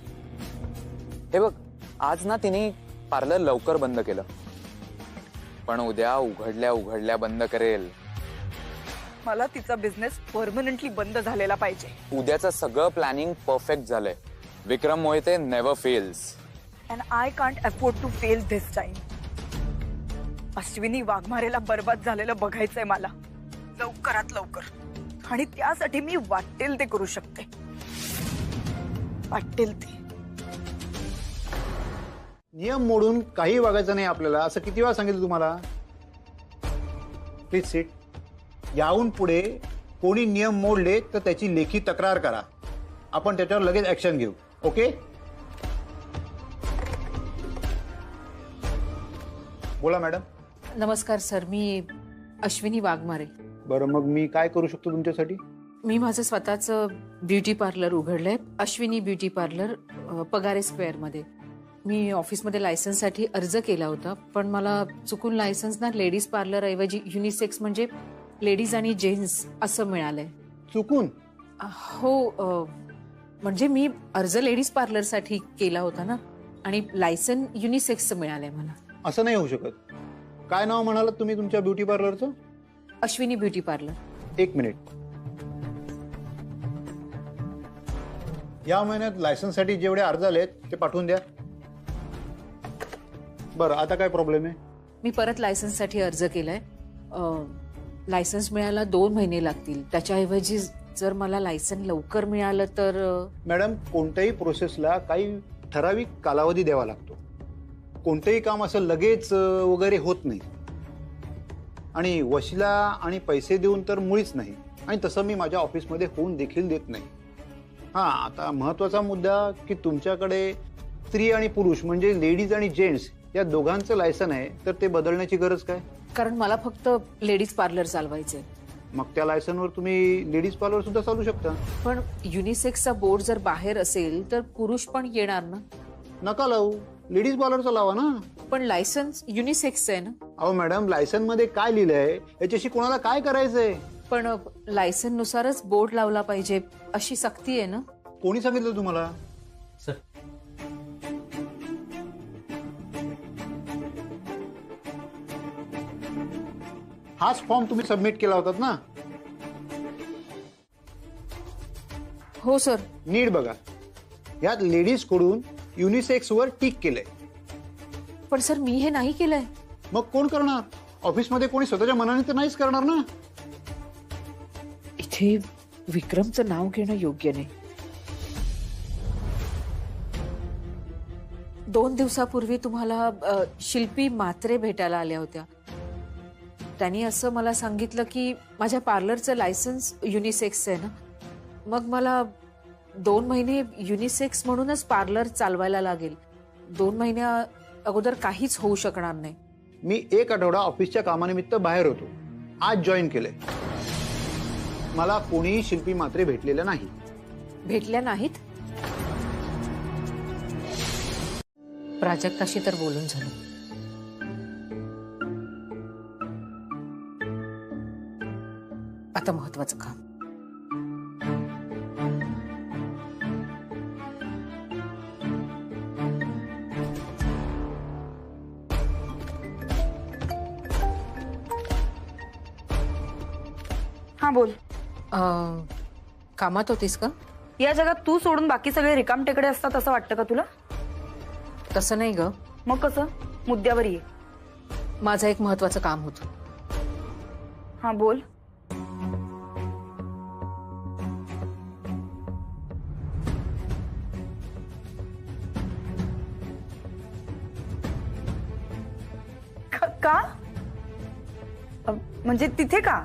Speaker 9: हे बघ, आज ना तिने पार्लर लवकर बंद केलं, पण उद्या उघडल्या उघडल्या बंद करेल.
Speaker 17: मला तिचा बिझनेस परमनंटली बंद झालेला पाहिजे.
Speaker 9: उद्याचं सगळं प्लॅनिंग परफेक्ट झालंय. Vikram Mohite never fails.
Speaker 17: And I can't afford to fail this time. Ashwini वाघमारेला बर्बाद झालेलं बघायचंय मला लवकरात लवकर, आणि त्यासाठी मी वाटेल ते करू शकते. वाटेल ते.
Speaker 18: नियम मोडून काही वागायचं नाही आपल्याला, असं किती वेळा सांगितलं तुम्हाला? Please seat. याहून पुढे कोणी नियम मोडले तर त्याची लेखी तक्रार करा, आपण त्याच्यावर लगेच ऍक्शन घेऊ. ओके? बोला मॅडम.
Speaker 2: नमस्कार सर, मी अश्विनी वाघमारे.
Speaker 18: बरं, मग मी काय करू शकतो तुमच्यासाठी?
Speaker 2: मी माझं स्वतःचं ब्युटी पार्लर उघडलंय, Ashwini beauty parlour, Pagare square मध्ये. मी ऑफिसमध्ये लायसन्ससाठी अर्ज केला होता, पण मला चुकून लायसन्स ना लेडीज पार्लर ऐवजी युनिसेक्स म्हणजे लेडीज आणि जेंट्स असं मिळालंय.
Speaker 18: चुकून?
Speaker 2: हो, म्हणजे मी अर्ज लेडीज पार्लर साठी केला होता ना, आणि लायसन युनिसेक्सचं मिळालंय मला.
Speaker 18: असं नाही होऊ शकत. काय नाव म्हणालात तुम्ही तुमच्या ब्युटी पार्लरचं?
Speaker 2: Ashwini beauty parlour.
Speaker 18: एक मिनिट. या महिन्यात लायसन्ससाठी जेवढे अर्ज आलेत ते पाठवून द्या. बरं, आता काय प्रॉब्लेम आहे?
Speaker 2: मी परत लायसन्ससाठी अर्ज केलाय. लायसन्स मिळायला 2 महिने लागतील. त्याच्याऐवजी जर मला लायसन लवकर मिळालं तर?
Speaker 18: मॅडम, कोणत्याही प्रोसेसला काही ठराविक कालावधी द्यावा लागतो. कोणतेही काम असं लगेच वगैरे होत नाही, आणि वशिला आणि पैसे देऊन तर मुळीच नाही, आणि तसं मी माझ्या ऑफिसमध्ये होऊन देखील देत नाही. हां, आता महत्वाचा मुद्दा की तुमच्याकडे स्त्री आणि पुरुष म्हणजे लेडीज आणि जेंट्स या दोघांचं लायसन आहे, तर ते बदलण्याची गरज काय?
Speaker 2: कारण मला फक्त लेडीज पार्लर चालवायचंय.
Speaker 18: मग त्या लायसनवर तुम्ही लेडीज पार्लर सुद्धा चालू शकता.
Speaker 2: पण युनिसेक्सचा बोर्ड जर बाहेर असेल तर पुरुष पण येणार ना?
Speaker 18: नका लावू, लेडीज पार्लरचा लावा ना.
Speaker 2: पण लायसन्स युनिसेक्स आहे ना?
Speaker 18: अहो मॅडम, लायसन मध्ये काय लिहिलंय याच्याशी कोणाला काय करायचंय?
Speaker 2: पण लायसन नुसारच बोर्ड लावला पाहिजे अशी सक्ती आहे ना?
Speaker 18: कोणी सांगितलं तुम्हाला?
Speaker 10: सर,
Speaker 18: हाच फॉर्म तुम्ही सबमिट केला होतात ना?
Speaker 2: हो सर.
Speaker 18: नीट बघा, यात लेडीज कडून युनिसेक्स वर टिक केलंय.
Speaker 2: पण सर, मी हे नाही केलंय.
Speaker 18: मग कोण करणार? ऑफिसमध्ये कोणी स्वतःच्या मनाने तर नाहीच करणार ना.
Speaker 2: इथे विक्रमचं नाव घेणं योग्य नाही. 2 दिवसापूर्वी तुम्हाला शिल्पी म्हात्रे भेटायला आल्या होत्या. त्यांनी असं मला सांगितलं की माझ्या पार्लरचं लायसन्स युनिसेक्स आहे ना, मग मला 2 महिने युनिसेक्स म्हणूनच पार्लर चालवायला लागेल. 2 महिन्या अगोदर काहीच होऊ शकणार नाही.
Speaker 18: मी 1 आठवडा ऑफिसच्या कामानिमित्त बाहेर होतो, आज जॉईन केलंय. मला कोणीही शिल्पी म्हात्रे भेटलेलं नाही.
Speaker 2: भेटल्या नाहीत? प्राजक्ताशी तर बोलून झालं. आता महत्वाचं काम.
Speaker 17: हा बोल.
Speaker 2: कामात होतीस का?
Speaker 17: या जगात तू सोडून बाकी सगळे रिकाम टेकडे असतात असं वाटतं का तुला?
Speaker 2: तसं नाही ग.
Speaker 17: मग कसं? मुद्द्यावर ये.
Speaker 2: माझं एक महत्वाचं काम होतं.
Speaker 17: हा बोल. का? म्हणजे तिथे का?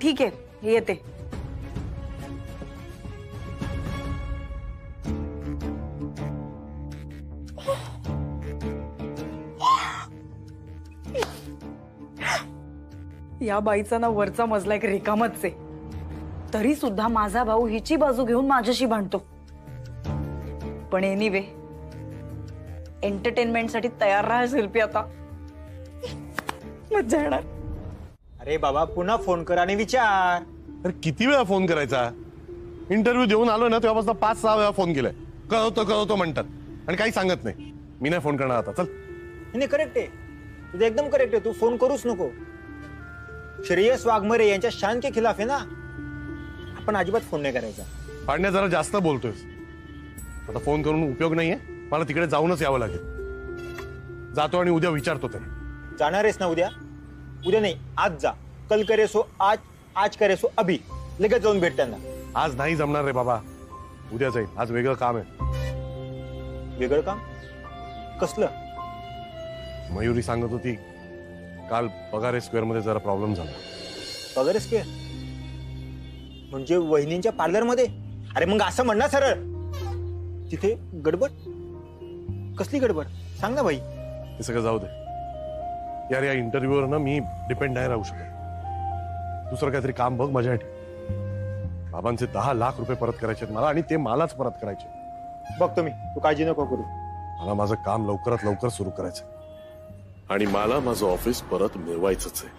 Speaker 17: ठीक आहे, येते. या बाईचा ना वरचा मजला एक रिकामच आहे, तरी सुद्धा माझा भाऊ हिची बाजू घेऊन माझ्याशी भांडतो. पण एनिवे, एंटरटेनमेंटसाठी तयार राहा शिल्पी, आता मजा येणार.
Speaker 1: अरे बाबा, पुन्हा फोन कर आणि विचार.
Speaker 12: अरे किती वेळा फोन करायचा? इंटरव्ह्यू देऊन आलो ना तेव्हापासून 5-6 वेळा फोन केलाय. कळवतो म्हणतात आणि काही सांगत नाही. मी नाही फोन करणार आता, चल.
Speaker 1: नाही, करेक्ट आहे तुझं, एकदम करेक्ट आहे. तू फोन करूच नको. श्रेयस वाघमरे यांच्या शान के खिलाफ आहे ना, आपण अजिबात फोन नाही करायचा.
Speaker 12: पांड्या जरा जास्त बोलतोय. आता फोन करून उपयोग नाहीये, मला तिकडे जाऊनच यावं लागेल. जातो आणि उद्या विचारतो त्याला.
Speaker 1: जाणार आहेस ना उद्या? उद्या नाही, आज जा. कल करे सो आज, आज करे सो अभी. लगेच जाऊन भेट त्यांना.
Speaker 12: आज नाही जमणार रे बाबा, उद्या जाईल. आज वेगळं काम आहे.
Speaker 1: वेगळं काम? कसलं?
Speaker 12: मयुरी सांगत होती काल पगारे स्क्वेअर मध्ये जरा प्रॉब्लेम झाला.
Speaker 1: पगारे स्क्वेअर म्हणजे वहिनींच्या पार्लर मध्ये? अरे मग असं म्हण ना सरळ. तिथे गडबड? कसली गडबड सांग ना भाई.
Speaker 12: हे सगळं जाऊ दे यार. या इंटरव्ह्यूवर ना मी डिपेंड नाही राहू शकत. दुसरं काहीतरी काम बघ माझ्यासाठी. बाबांचे 10 लाख रुपये परत करायचे मला, आणि ते मलाच परत करायचे.
Speaker 1: बघतो मी, तू काळजी नको करू.
Speaker 12: मला माझं काम लवकरात लवकर सुरू करायचं
Speaker 6: आणि मला माझं ऑफिस परत मिळवायचंच आहे.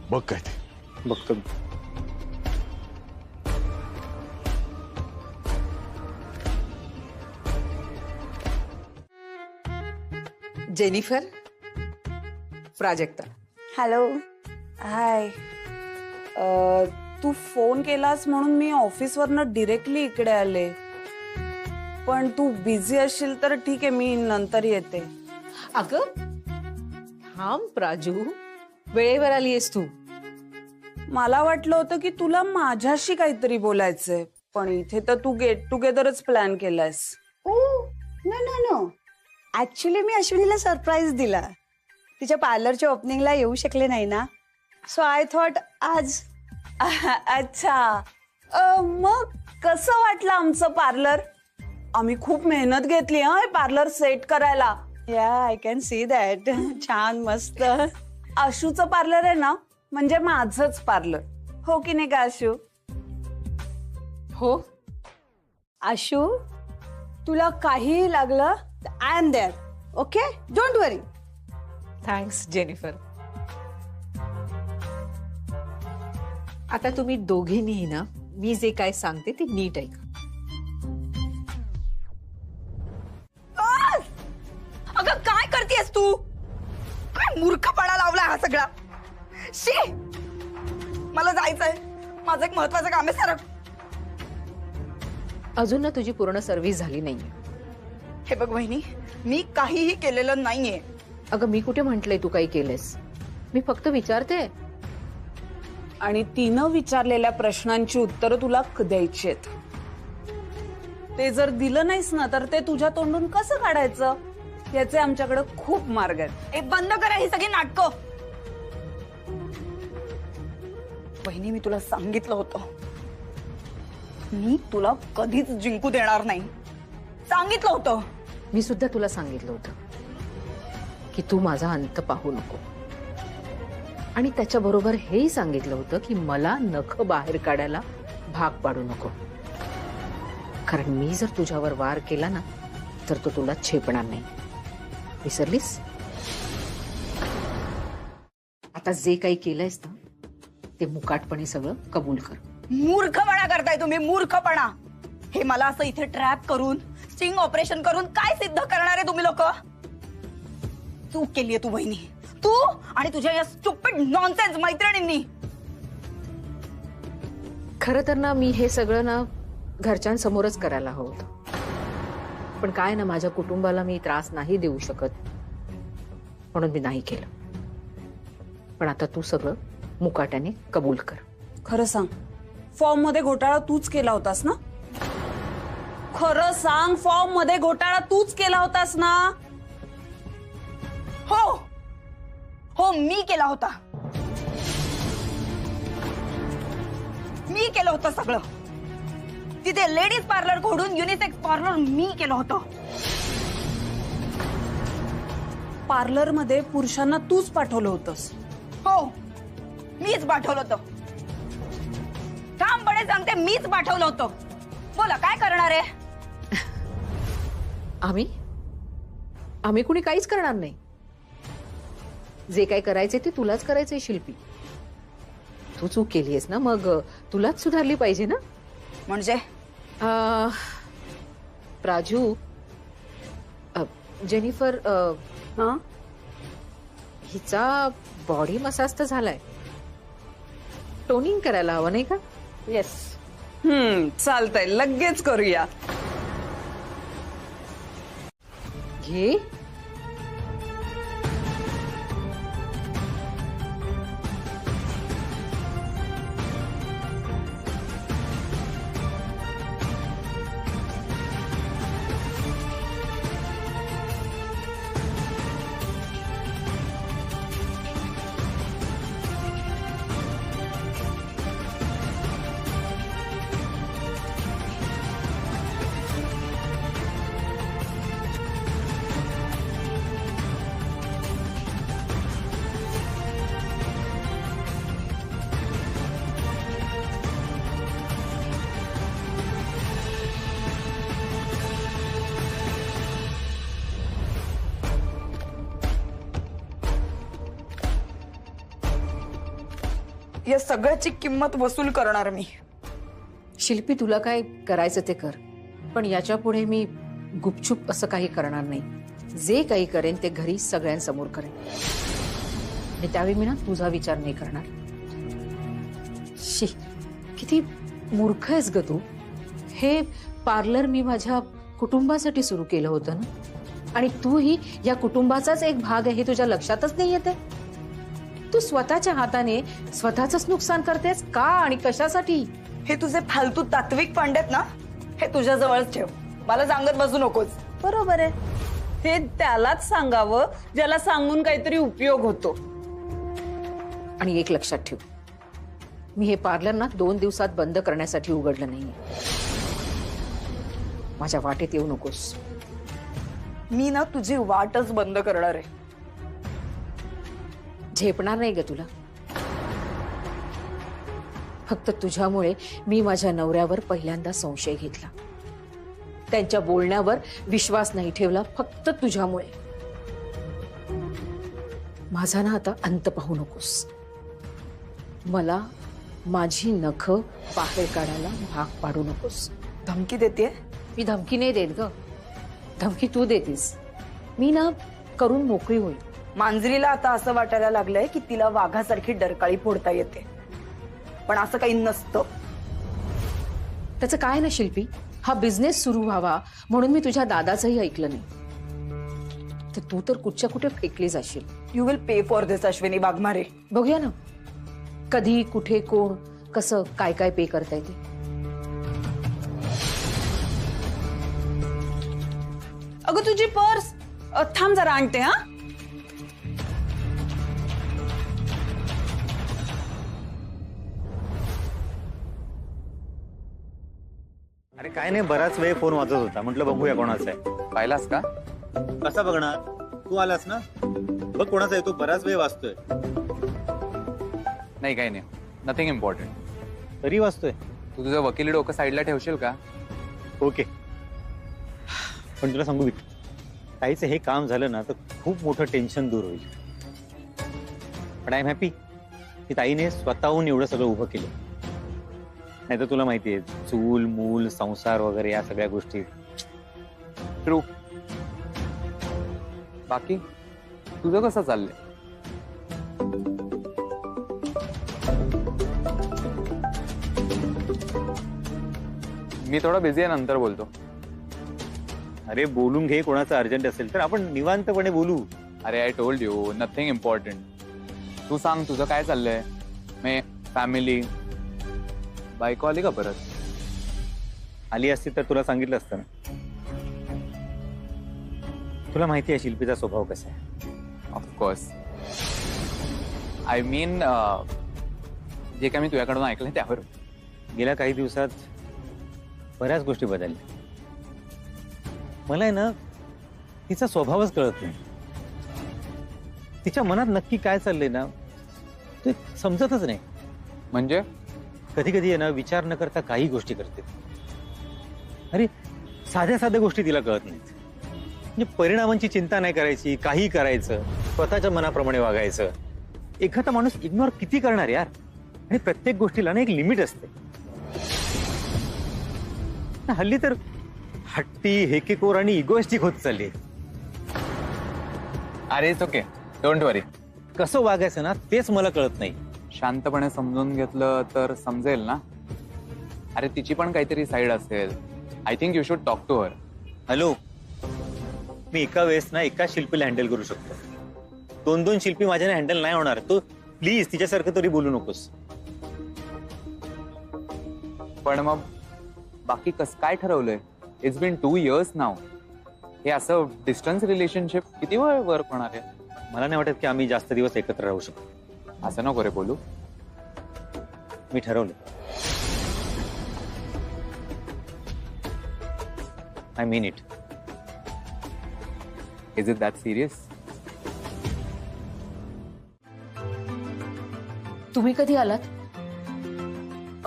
Speaker 12: बघ काय ते.
Speaker 1: बघतो.
Speaker 2: जेनिफर, प्राजक्ता.
Speaker 11: हॅलो. हाय. तू फोन केलास म्हणून मी ऑफिसवरनं डिरेक्टली इकडे आले. पण तू बिझी असशील तर ठीक आहे, मी नंतर येते.
Speaker 2: अगं थांब प्राजू, वेळेवर आलीयस तू.
Speaker 11: मला वाटलं होतं की तुला माझ्याशी काहीतरी बोलायचंय, पण इथे तर तू गेट टुगेदरच प्लॅन केलायस.
Speaker 7: नो. ऍक्च्युली मी अश्विनीला सरप्राईज दिला. तिच्या पार्लरच्या ओपनिंगला येऊ शकले नाही ना, सो आय थॉट आज.
Speaker 11: अच्छा. मग कसं वाटलं आमचं पार्लर? आम्ही खूप मेहनत घेतली हा पार्लर सेट करायला.
Speaker 7: या आय कॅन सी दॅट. छान मस्त.
Speaker 11: आशूचं पार्लर आहे ना, म्हणजे माझंच पार्लर. हो की नाही का आशू?
Speaker 7: हो. आशू, तुला काहीही लागलं I am there. Okay, don't worry.
Speaker 2: Thanks Jennifer. आता तुम्ही दोघींनीही ना मी जे काय सांगते ते नीट ऐका.
Speaker 17: अगं काय करतेस तू? काय मूर्खपणा लावला हा सगळा? शी, मला जायचंय. माझं एक महत्वाचं काम आहे. सरक.
Speaker 2: अजून ना तुझी पूर्ण सर्व्हिस झाली नाहीये.
Speaker 17: हे बघ वहिनी, मी काहीही केलेलं नाहीये.
Speaker 2: अगं मी कुठे म्हंटलंय तू काही केलंस? मी फक्त विचारते.
Speaker 11: आणि तिनं विचारलेल्या प्रश्नांची उत्तरं तुला द्यायची आहेत. ते जर दिलं नाहीस ना तर ते तुझ्या तोंडून कसं काढायचं याचे आमच्याकडे खूप मार्ग आहेत.
Speaker 17: ए, बंद करा ही सगळी नाटकं. वहिनी, मी तुला सांगितलं होतं, मी तुला कधीच जिंकू देणार नाही. सांगितलं होतं.
Speaker 2: मी सुद्धा तुला सांगितलं होतं की तू माझा अंत पाहू नको, आणि त्याच्याबरोबर हेही सांगितलं होतं की मला नख बाहेर काढायला भाग पाडू नको, कारण मी जर तुझ्यावर वार केला ना तर तो तुला छेपणार नाही. विसरलीस? आता जे काही केलंयस ना ते मुकाटपणे सगळं कबूल कर.
Speaker 17: मूर्खपणा करताय तुम्ही, मूर्खपणा. हे मला असं इथे ट्रॅप करून, स्टिंग ऑपरेशन करून काय सिद्ध करणार आहे तुम्ही लोक? चूक केलीये तू बहिणी, तू आणि तुझ्या या स्टुपिड नॉनसेन्स मैत्रिणींनी.
Speaker 2: खरं तर ना मी हे सगळं ना घरच्यांसमोरच करायला हवं होतं, पण काय ना माझ्या कुटुंबाला मी त्रास नाही देऊ शकत म्हणून मी नाही केलं. पण आता तू सगळं मुकाट्याने कबूल कर.
Speaker 11: खरं सांग, फॉर्म मध्ये घोटाळा तूच केला होतास ना? खरं सांग, फॉर्म मध्ये घोटाळा तूच केला होतास ना?
Speaker 17: हो हो, मी केला होता. मी केलं होतं सगळं. तिथे लेडीज पार्लर खोडून युनिसेक्स पार्लर मी केलं होतं.
Speaker 11: पार्लर मध्ये पुरुषांना तूच पाठवलं होतंस?
Speaker 17: हो, मीच पाठवलं होतं. ठामपणे सांगते, मीच पाठवलं होतं. बोला, काय करणार आहे?
Speaker 2: आम्ही कुणी काहीच करणार नाही. जे काय करायचे ते तुलाच करायचंय शिल्पी. तू चूक केलीयस ना, मग तुलाच सुधारली पाहिजे ना.
Speaker 17: म्हणजे
Speaker 2: प्राजू, जेनिफर, हिचा बॉडी मसाज तर झालाय, टोनिंग करायला हवं नाही का?
Speaker 11: येस. चालतंय, लगेच करूया.
Speaker 2: घे.
Speaker 17: या सगळ्याची किंमत वसूल करणार मी.
Speaker 2: शिल्पी, तुला काय करायचं ते कर, पण याच्या पुढे मी गुपचूप असं काही करणार नाही. जे काही करेन ते घरी सगळ्यांसमोर करेन, आणि त्यावेळी मी ना तुझा विचार नाही करणार. शी, किती मूर्ख आहेस ग तू. हे पार्लर मी माझ्या कुटुंबासाठी सुरू केलं होतं ना, आणि तूही या कुटुंबाचाच एक भाग आहे हे तुझ्या लक्षातच नाही येते. तू स्वतःच्या हाताने स्वतःच नुकसान करतेस का आणि कशासाठी?
Speaker 17: हे तुझे फालतू तात्विक पंडित ना, हे तुझ्या जवळच ठेव. मला सांगत बसू नकोस.
Speaker 11: बरोबर आहे. हे त्यालाच सांगावं ज्याला सांगून काहीतरी उपयोग होतो.
Speaker 2: आणि एक लक्षात ठेव, मी हे पार्लर ना 2 दिवसात बंद करण्यासाठी उघडलं नाहीये. माझ्या वाटेत येऊ नकोस.
Speaker 17: मी ना तुझी वाटच बंद करणार आहे.
Speaker 2: झेपणार नाही ग तुला. फक्त तुझ्यामुळे मी माझ्या नवऱ्यावर पहिल्यांदा संशय घेतला, त्यांच्या बोलण्यावर विश्वास नाही ठेवला, फक्त तुझ्यामुळे. माझा ना आता अंत पाहू नकोस. मला माझी नख बाहेर काढायला भाग पाडू नकोस.
Speaker 17: धमकी देते?
Speaker 2: मी धमकी नाही देत ग, धमकी तू देतीस. मी ना करून मोकळी होईल.
Speaker 17: मांजरीला आता असं वाटायला लागलंय की तिला वाघासारखी डरकाळी फोडता येते, पण असं काही नसतं.
Speaker 2: त्याचं काय ना शिल्पी, हा बिझनेस सुरू व्हावा म्हणून मी तुझ्या दादाचंही ऐकलं नाही, तर तू तर कुठच्या कुठे फेकली जाशील.
Speaker 17: यू विल पे फॉर दिस अश्विनी वाघमारे.
Speaker 2: बघूया ना कधी, कुठे, कोण, कसं, काय काय पे करता येते.
Speaker 11: अगं तुझी पर्स थांब जरा, आणते. हा,
Speaker 16: अरे काय नाही, बराच वेळ फोन वाजत होता, म्हटलं बघूया कोणाचा आहे.
Speaker 9: पाहिलास का?
Speaker 16: कसा बघणार, तू आलास ना, बघ कोणाचा आहे तो. बराच वेळ वाजतोय.
Speaker 9: नाही, काही नाही, नथिंग इम्पॉर्टंट.
Speaker 16: तरी वाजतोय.
Speaker 9: तू तुझं वकिली डोकं साईडला ठेवशील का?
Speaker 16: ओके. पण तुला सांगू, ताईचं हे काम झालं ना तर खूप मोठं टेन्शन दूर होईल. पण आय एम हॅपी की ताईने स्वतःहून एवढं सगळं उभं केलं. नाही तर तुला माहितीये, चूल मूल संसार वगैरे या सगळ्या गोष्टी.
Speaker 9: ट्रू. बाकी तुझं कसं चाललंय? मी थोडा बिझी आहे, नंतर बोलतो.
Speaker 16: अरे बोलून घे, कोणाचं अर्जंट असेल तर आपण निवांतपणे बोलू.
Speaker 9: अरे I told you, nothing important. तू सांग तुझं काय चाललंय? मी फॅमिली, बायको आली का परत?
Speaker 16: आली असती तर तुला सांगितलं असतं ना. तुला माहिती आहे शिल्पीचा स्वभाव कसा आहे.
Speaker 9: ऑफकोर्स. आय मीन जे काय मी तुझ्याकडून ऐकलंय त्यावर.
Speaker 16: गेल्या काही दिवसात बऱ्याच गोष्टी बदलल्या. मला आहे ना तिचा स्वभावच कळत नाही. तिच्या मनात नक्की काय चाललंय ना ते समजतच नाही.
Speaker 9: म्हणजे
Speaker 16: कधी कधी आहे ना विचार न करता काही गोष्टी करते. अरे साध्या साध्या गोष्टी तिला कळत नाहीत. म्हणजे परिणामांची चिंता नाही करायची, काही करायचं, स्वतःच्या मनाप्रमाणे वागायचं. एखादा माणूस इग्नोर किती करणार यार. आणि प्रत्येक गोष्टीला ना एक लिमिट असते. हल्ली तर हट्टी, हेकेकोर आणि इगोइस्टिक होत चालली.
Speaker 9: अरे ओके, डोंट वरी.
Speaker 16: कसं वागायचं ना तेच मला कळत नाही.
Speaker 9: शांतपणे समजून घेतलं तर समजेल ना. अरे तिची पण काहीतरी साईड असेल. I think you should talk to her.
Speaker 16: Hello, मी एका वेळेस ना एका शिल्पीला हँडल करू शकतो. 2-2 शिल्पी माझ्याने हँडल नाही होणार. तू प्लीज तिच्यासारखं तरी बोलू नकोस.
Speaker 9: पण मग बाकी कसं काय ठरवलंय? इट्स बीन 2 years नाव. हे असं डिस्टन्स रिलेशनशिप किती वेळ वर्क होणार आहे?
Speaker 16: मला नाही वाटत की आम्ही जास्त दिवस एकत्र राहू शकतो.
Speaker 9: असं नको रे बोलू.
Speaker 16: मी ठरवलं. I mean it.
Speaker 9: Is it that serious?
Speaker 2: तुम्ही कधी आलात?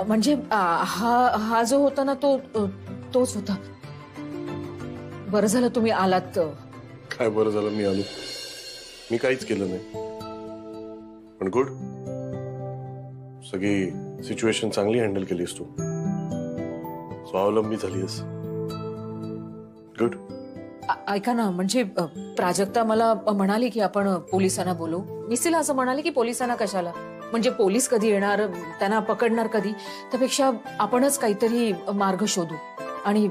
Speaker 2: म्हणजे हा जो होता ना तोच होता. बरं झालं तुम्ही आलात.
Speaker 12: काय बरं झालं मी आलो. मी काहीच केलं नाही. पण गुड, सगळी सिच्युएशन चांगली हँडल केलीस तू. स्वावलंबी झालीस. गुड.
Speaker 2: ऐका ना, म्हणजे प्राजक्ता मला म्हणाली की आपण पोलिसांना बोलू. मी तिला असं म्हणाले की पोलिसांना कशाला, म्हणजे पोलीस कधी येणार, त्यांना पकडणार कधी, त्यापेक्षा आपणच काहीतरी मार्ग शोधू. आणि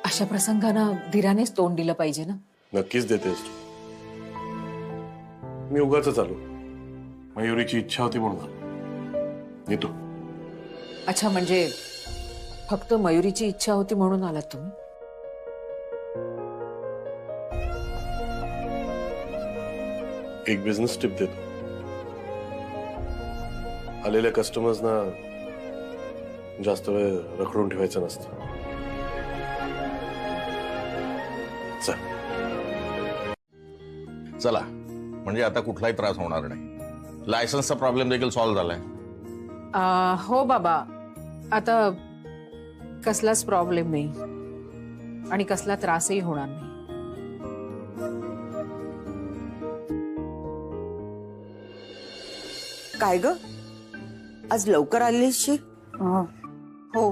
Speaker 2: अशा प्रसंगांना धीरानेच तोंड दिलं पाहिजे ना.
Speaker 12: नक्कीच देतेस तू. मी उगाच आलो. मयुरीची इच्छा होती म्हणून येतो.
Speaker 2: अच्छा, म्हणजे फक्त मयुरीची इच्छा होती म्हणून आलात तुम्ही?
Speaker 12: एक बिझनेस टिप देतो. आलेल्या कस्टमर्सना जास्त वेळ रखडून ठेवायचं नसतं.
Speaker 6: चला, म्हणजे आता कुठलाही त्रास होणार नाही. लायसन्सचा प्रॉब्लेम देखील सॉल्व्ह झालाय.
Speaker 2: हो बाबा, आता कसलाच प्रॉब्लेम नाही आणि कसला त्रासही होणार नाही.
Speaker 17: काय ग, आज लवकर आलीस? हो.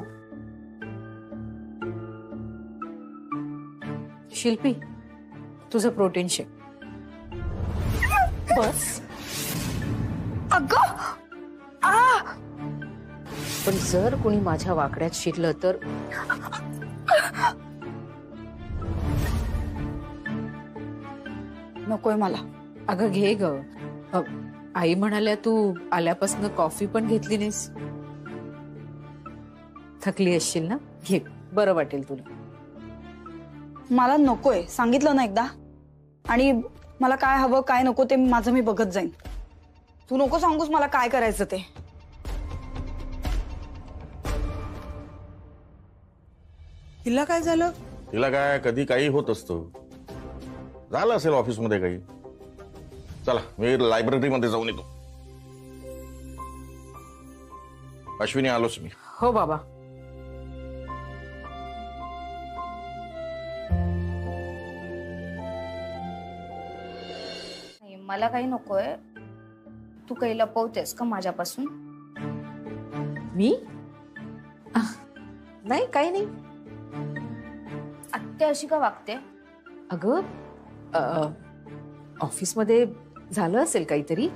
Speaker 2: शिल्पी, तुझं प्रोटीन शेक.
Speaker 17: बस. अगं,
Speaker 2: पण जर कोणी माझ्या वाकड्यात शिरलं तर?
Speaker 17: नकोय मला.
Speaker 2: अगं घे ग. आई म्हणाल्या तू आल्यापासून कॉफी पण घेतली नाहीस. थकली असशील ना, घे, बरं वाटेल तुला.
Speaker 17: मला नकोय, सांगितलं ना एकदा. आणि मला काय हवं काय नको ते माझं मी बघत जाईन. तू नको सांगूस मला काय करायचं ते.
Speaker 4: तिला काय झालं?
Speaker 6: तिला काय, कधी काही होत असतं. झालं असेल ऑफिसमध्ये काही. चला, मी लायब्ररीमध्ये जाऊन येतो. अश्विनी, आलोच मी.
Speaker 2: हो बाबा.
Speaker 7: मला काही नकोय. तू काही लपवतेस का माझ्यापासून?
Speaker 2: मी नाही, काही नाही.
Speaker 7: आत्या अशी का वागते?
Speaker 2: अगं ऑफिसमध्ये झालं असेल काहीतरी,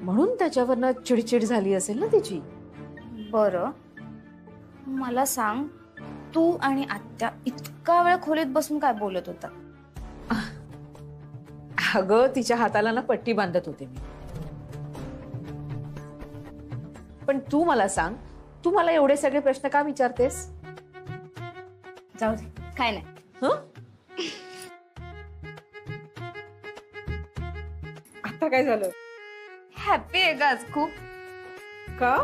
Speaker 2: म्हणून त्याच्यावरनं चिडचिड झाली असेल ना तिची.
Speaker 7: बरं, मला सांग, तू आणि आत्या इतका वेळ खोलीत बसून काय बोलत होता?
Speaker 2: अगं तिच्या हाताला ना पट्टी बांधत होते मी. पण तू मला सांग, तू मला एवढे सगळे प्रश्न का विचारतेस?
Speaker 14: जाऊ दे.
Speaker 17: काय नाही.
Speaker 2: आता काय झालं?
Speaker 17: हॅपी आहे का आज खूप?
Speaker 2: का?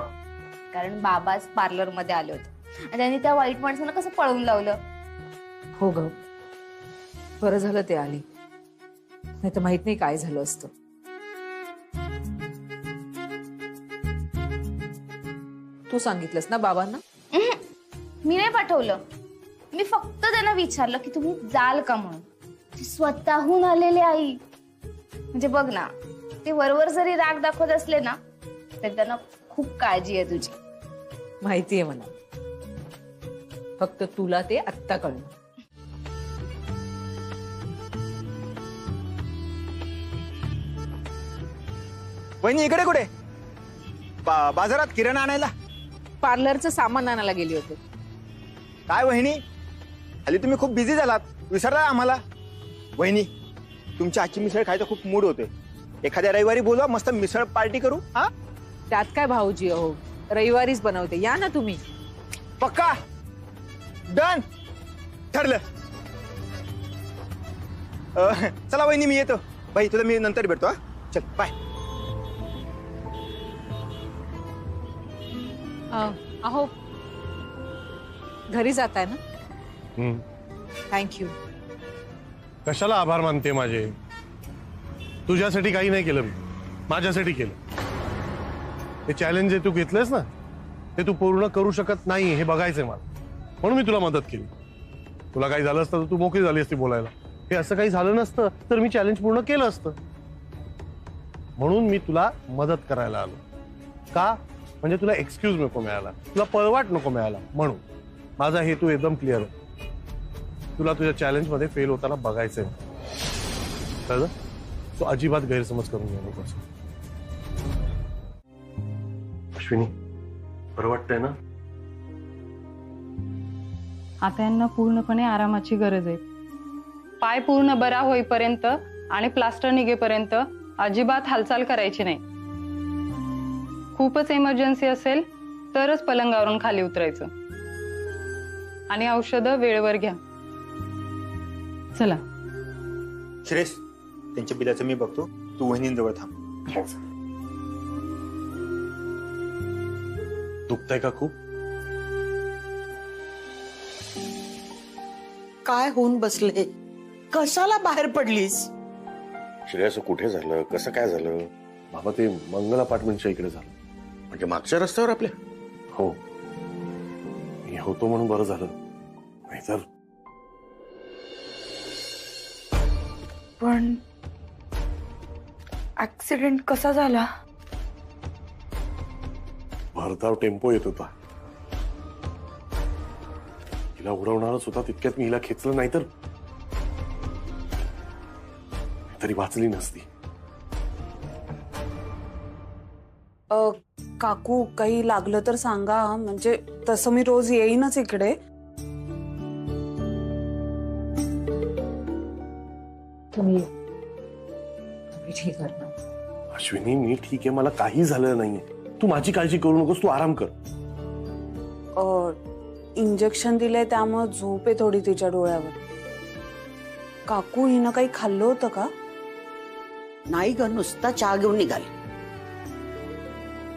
Speaker 17: कारण बाबाच पार्लर मध्ये आले होते आणि त्यांनी त्या वाईट माणसानं कसं पळवून लावलं.
Speaker 2: हो ग, बरं झालं ते आली, नाही तर माहित नाही काय झालं असतं. तू सांगितलंस ना बाबांना?
Speaker 17: मी नाही पाठवलं. मी फक्त त्यांना विचारलं की तुम्ही जाल का म्हणून. ते स्वतःहून आलेले आई. म्हणजे बघ ना, ते वरवर जरी राग दाखवत असले ना तरी त्यांना खूप काळजी आहे तुझी.
Speaker 2: माहितीये मला, फक्त तुला ते आत्ता कळलं.
Speaker 1: वहिनी इकडे कुठे? बाजारात किराणा आणायला?
Speaker 2: पार्लरचं सामान आणायला गेली होते.
Speaker 1: काय वहिनी, हल्ली तुम्ही खूप बिझी झालात, विसरला आम्हाला. वहिनी, तुमच्या आजची मिसळ खायचा खूप मूड होते. एखाद्या रविवारी बोलवा, मस्त मिसळ पार्टी करू. हा,
Speaker 2: त्यात काय भाऊजी, हो रविवारीच बनवते, या ना तुम्ही.
Speaker 1: पक्का? डन, ठरलं. चला वहिनी, मी येतो. बाई, तुला मी नंतर भेटतो. हा, चल बाय.
Speaker 2: अहो, घरी जाताय ना? थँक्यू.
Speaker 12: कशाला आभार मानते माझे? तुझ्यासाठी काही नाही केलं मी, माझ्यासाठी केलं. हे चॅलेंज जे तू घेतलंयस ना, ते तू पूर्ण करू शकत नाही हे बघायचंय मला, म्हणून मी तुला मदत केली. तुला काही झालं असतं तर तू मोकळी झाली असती बोलायला. हे असं काही झालं नसतं तर मी चॅलेंज पूर्ण केलं असतं. म्हणून मी तुला मदत करायला आलो. का? म्हणजे तुला एक्सक्यूज नको मिळाला, तुला पळवाट नको मिळाला, म्हणून. माझा हेतू एकदम क्लिअर आहे. तुला तुझ्या चॅलेंज मध्ये फेल होताना बघायचंय. कळलं? तो अजिबात गैरसमज करून घ्या नको. अश्विनी, बरं वाटतंय ना?
Speaker 15: आता यांना पूर्णपणे आरामाची गरज आहे. पाय पूर्ण बरा होईपर्यंत आणि प्लास्टर निघेपर्यंत अजिबात हालचाल करायची नाही. खूपच इमर्जन्सी असेल तरच पलंगावरून खाली उतरायचं आणि औषधं वेळेवर घ्या. चला.
Speaker 1: श्रेयस, त्यांच्या बिलाचं मी बघतो, तू वहिनींजवळ थांब.
Speaker 12: दुखतंय का खूप?
Speaker 4: काय होऊन बसले? कशाला बाहेर पडलीस?
Speaker 6: श्रेयस, कुठे झालं, कसं काय झालं?
Speaker 12: बाबा, ते मंगल अपार्टमेंटच्या इकडे झालं.
Speaker 6: म्हणजे मागच्या रस्त्यावर आपल्या?
Speaker 12: हो, मी होतो म्हणून बरं झालं, नाहीतर.
Speaker 7: पण ऍक्सिडेंट कसा झाला?
Speaker 12: भरधाव टेम्पो येत होता, हिला उडवणारच होता. तितक्यात मी हिला खेचलं, नाहीतर तरी वाचली नसती.
Speaker 11: काकू, काही लागलं तर सांगा, म्हणजे तसं मी रोज येईनच इकडे.
Speaker 2: तुम्ही ठीक आहे ना?
Speaker 12: अश्विनी, मी ठीक आहे, मला काही झालं नाहीये. तू माझी काळजी करू नकोस, तू आराम कर.
Speaker 11: इंजेक्शन दिलंय त्यामुळे झोप आहे थोडी तिच्या डोळ्यावर. काकू, हिनं काही खाल्लं होतं का?
Speaker 4: नाही ग, नुसता चहा घेऊन निघाले.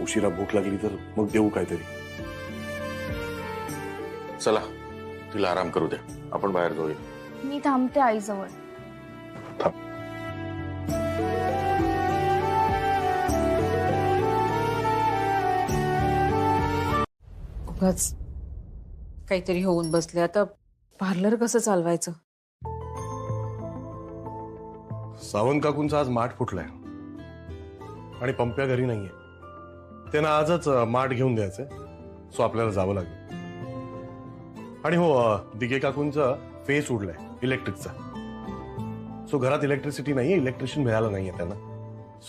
Speaker 12: उशिरा भूक लागली तर मग देऊ काहीतरी.
Speaker 6: चला, तिला आराम करू द्या, आपण बाहेर जाऊया.
Speaker 17: मी थांबते आईजवळ.
Speaker 2: उगाच काहीतरी होऊन बसले. आता पार्लर कसं चालवायचं?
Speaker 12: सावंत काकूंचा आज माठ फुटलाय आणि पंप्या घरी नाहीये. त्यांना आजच माठ घेऊन द्यायचंय, सो आपल्याला जावं लागेल. आणि हो, दिगे काकूंचा फेस उडलाय इलेक्ट्रिकचा, सो घरात इलेक्ट्रिसिटी नाहीये, इलेक्ट्रिशियन मिळाला नाहीये त्यांना,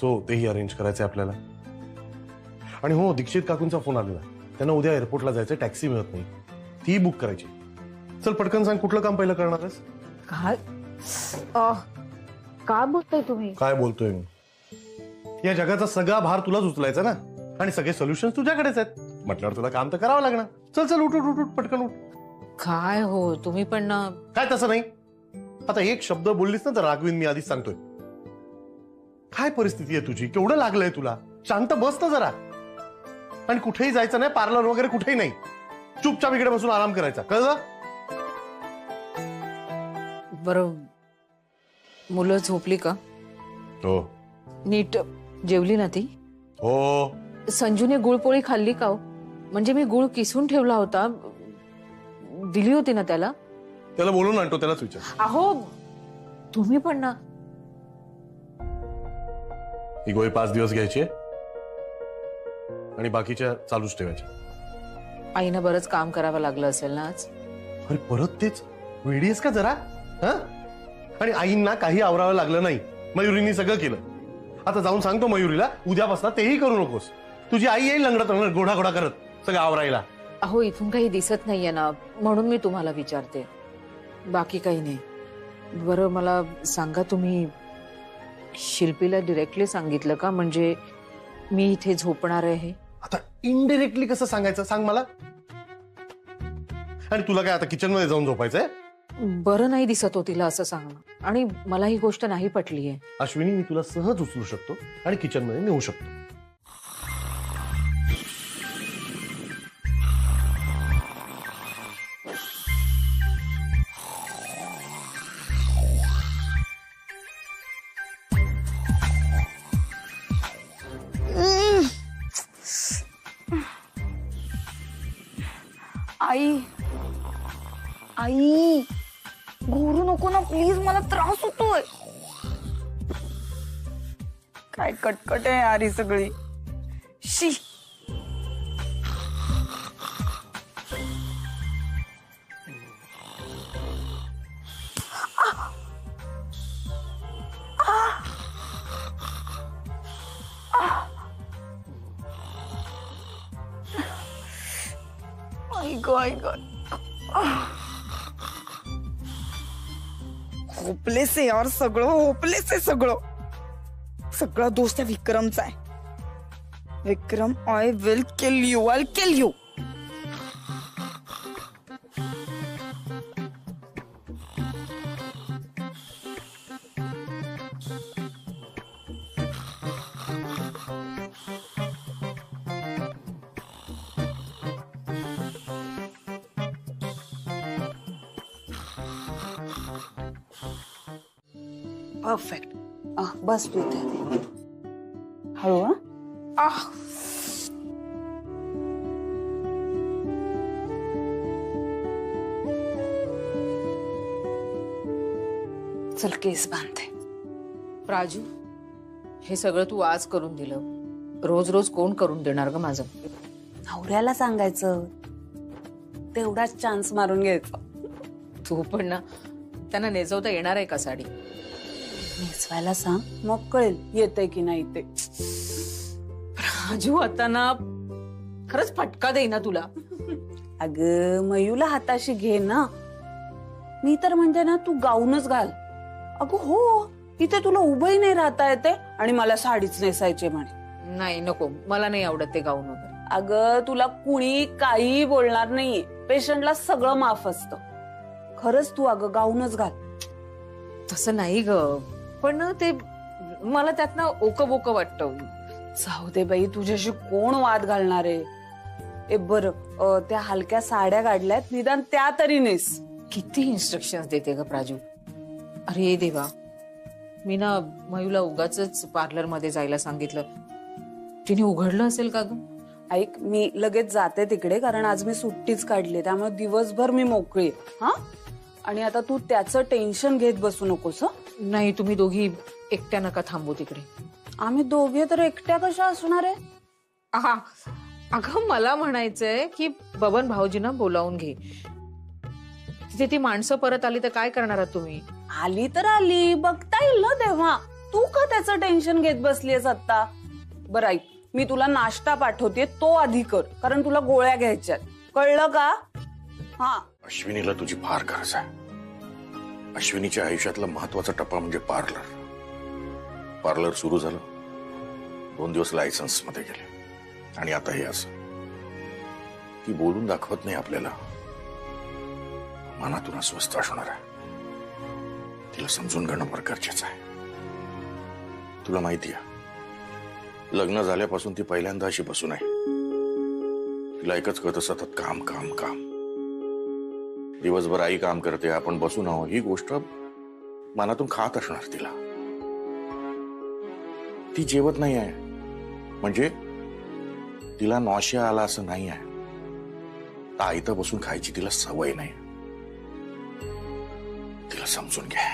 Speaker 12: सो तेही अरेंज करायचंय आपल्याला. आणि हो, दीक्षित काकूंचा फोन आलेला, त्यांना उद्या एअरपोर्टला जायचं, टॅक्सी मिळत नाही, ती बुक करायची. चल पटकन सांग, कुठलं काम पहिलं करणार आहेस?
Speaker 2: काय बोलतोय तुम्ही?
Speaker 12: काय बोलतोय मी? या जगाचा सगळा भार तुलाच उचलायचा ना, आणि सगळे सोल्युशन तुझ्याकडेच आहेत म्हटल्यावर तुला काम तर करावं लागणार. चल चल, उठ उठ उठ, पटकन उठ.
Speaker 2: काय हो तुम्ही पण ना.
Speaker 12: काय तसं नाही. आता एक शब्द बोललीस ना तर रागवीन मी, आधीच सांगतोय. काय परिस्थिती आहे तुझी, केवढं लागलंय तुला, शांत बस ना जरा. आणि कुठेही जायचं नाही, पार्लर वगैरे कुठेही नाही, चुपचाप इकडे बसून आराम करायचा, कळलं?
Speaker 2: बरं मुलं झोपली का?
Speaker 12: हो.
Speaker 2: नीट जेवली ना ती?
Speaker 12: हो.
Speaker 2: संजूने गुळपोळी खाल्ली का हो? म्हणजे मी गुळ किसून ठेवला होता, दिली होती ना त्याला.
Speaker 12: त्याला बोलून आणतो, त्यालाच विचार.
Speaker 2: अहो तुम्ही पण ना.
Speaker 12: ही गोळी 5 दिवस घ्यायची आणि बाकीच्या चालूच ठेवायच्या.
Speaker 2: आईनं बरंच काम करावं लागलं असेल ना आज.
Speaker 12: अरे परत तेच, वेडीस का जरा? हा? आणि आईंना काही आवरावं लागलं नाही, मयुरीने सगळं केलं. आता जाऊन सांगतो मयुरीला, उद्यापासून तेही करू नकोस. तुझी आई येईल लंगडत घोडा घोडा करत सगळं आवरायला.
Speaker 2: अहो इथून काही दिसत नाहीये ना, म्हणून मी तुम्हाला विचारते, बाकी काही नाही. बरं मला सांगा, तुम्ही शिल्पीला डिरेक्टली सांगितलं का, म्हणजे मी इथे झोपणार आहे?
Speaker 12: आता इनडिरेक्टली कसं सांगायचं सांग मला. आणि तुला काय आता किचन मध्ये जाऊन झोपायचंय?
Speaker 2: बरं नाही दिसत हो तिला असं सांगणं, आणि मला ही गोष्ट नाही पटलीये.
Speaker 12: अश्विनी, मी तुला सहज उचलू शकतो आणि किचन मध्ये नेऊ शकतो.
Speaker 17: आई आई घोरू नको ना प्लीज, मला त्रास होतोय. काय कटकट आहे यार ही सगळी. शी. होपलेस आहे यार सगळं, होपलेस आहे सगळं. सगळा दोष त्या विक्रमचा आहे. Vikram, I will kill you, I kill you. Perfect. बस तू इथे हळू. चल केस बांधते.
Speaker 2: प्राजू, हे सगळं तू आज करून दिलं, रोज रोज कोण करून देणार ग माझं?
Speaker 11: नवऱ्याला सांगायचं, तेवढाच चान्स मारून घ्यायचा.
Speaker 2: तू पण ना, त्यांना नेजवता येणार आहे का साडी?
Speaker 11: नेसवायला सांग, मग कळेल येते की नाही ते.
Speaker 2: प्राजू आता ना खरंच फटका देईना तुला.
Speaker 11: अगं मयूला हाताशी घे ना. मी तर म्हणजे ना, तू गाऊनच घाल. अगं हो, तिथे तुला उभंही नाही राहता येते आणि मला साडीच नेसायची म्हणे.
Speaker 2: नाही नको, मला नाही आवडत ते गाऊन वगैरे.
Speaker 11: अगं तुला कुणी काही बोलणार नाहीये, पेशंटला सगळं माफ असतं. खरंच तू अगं गाऊनच घाल.
Speaker 2: तसं नाही ग, पण ते मला त्यातनं ओकबोक वाटतं.
Speaker 11: जाऊ दे बाई, तुझ्याशी कोण वाद घालणार आहे. बरं त्या हलक्या साड्या काढल्यात, निदान त्या तरी नेस.
Speaker 2: किती इन्स्ट्रक्शन्स देते ग प्राजू. अरे देवा, मी ना मयूला उगाच पार्लर मध्ये जायला सांगितलं, तिने उघडलं असेल का ग?
Speaker 11: ऐक, मी लगेच जाते तिकडे, कारण आज मी सुट्टीच काढली, त्यामुळे दिवसभर मी मोकळी. हा, आणि आता तू त्याचं टेन्शन घेत बसू नकोस.
Speaker 2: नाही, तुम्ही दोघी एकट्या नका थांबू तिकडे.
Speaker 11: आम्ही दोघे तर एकट्या कशा असणार आहे?
Speaker 2: अगं मला म्हणायचंय की बबन भाऊजींना बोलावून घे. तिथे ती माणसं परत आली तर काय करणार आहात तुम्ही?
Speaker 11: आली तर आली, बघता येईल ना तेव्हा. तू का त्याचं टेन्शन घेत बसलीयस आता? बरं ऐक, मी तुला नाश्ता पाठवते, तो आधी कर, कारण तुला गोळ्या घ्यायच्यात, कळलं का? हा.
Speaker 6: अश्विनीला तुझी फार गरज आहे. अश्विनीच्या आयुष्यातला महत्वाचा टप्पा म्हणजे पार्लर. पार्लर सुरू झालं, 2 दिवस लायसन्स मध्ये गेले, आणि आता हे असं. ती बोलून दाखवत नाही आपल्याला, मनातून अस्वस्थ असणार आहे. तिला समजून घेणं फार गरजेचं आहे. तुला माहिती आहे, लग्न झाल्यापासून ती पहिल्यांदा अशी बसून आहे. तिला एकच कळतं, सतत काम काम काम. दिवसभर आई काम करते, आपण बसून आहोत, ही गोष्ट मनातून खात असणार तिला. ती जेवत नाही आहे म्हणजे तिला नॉशिया आला असं नाही आहे. आयतं बसून खायची तिला सवय नाही. तिला समजून घे.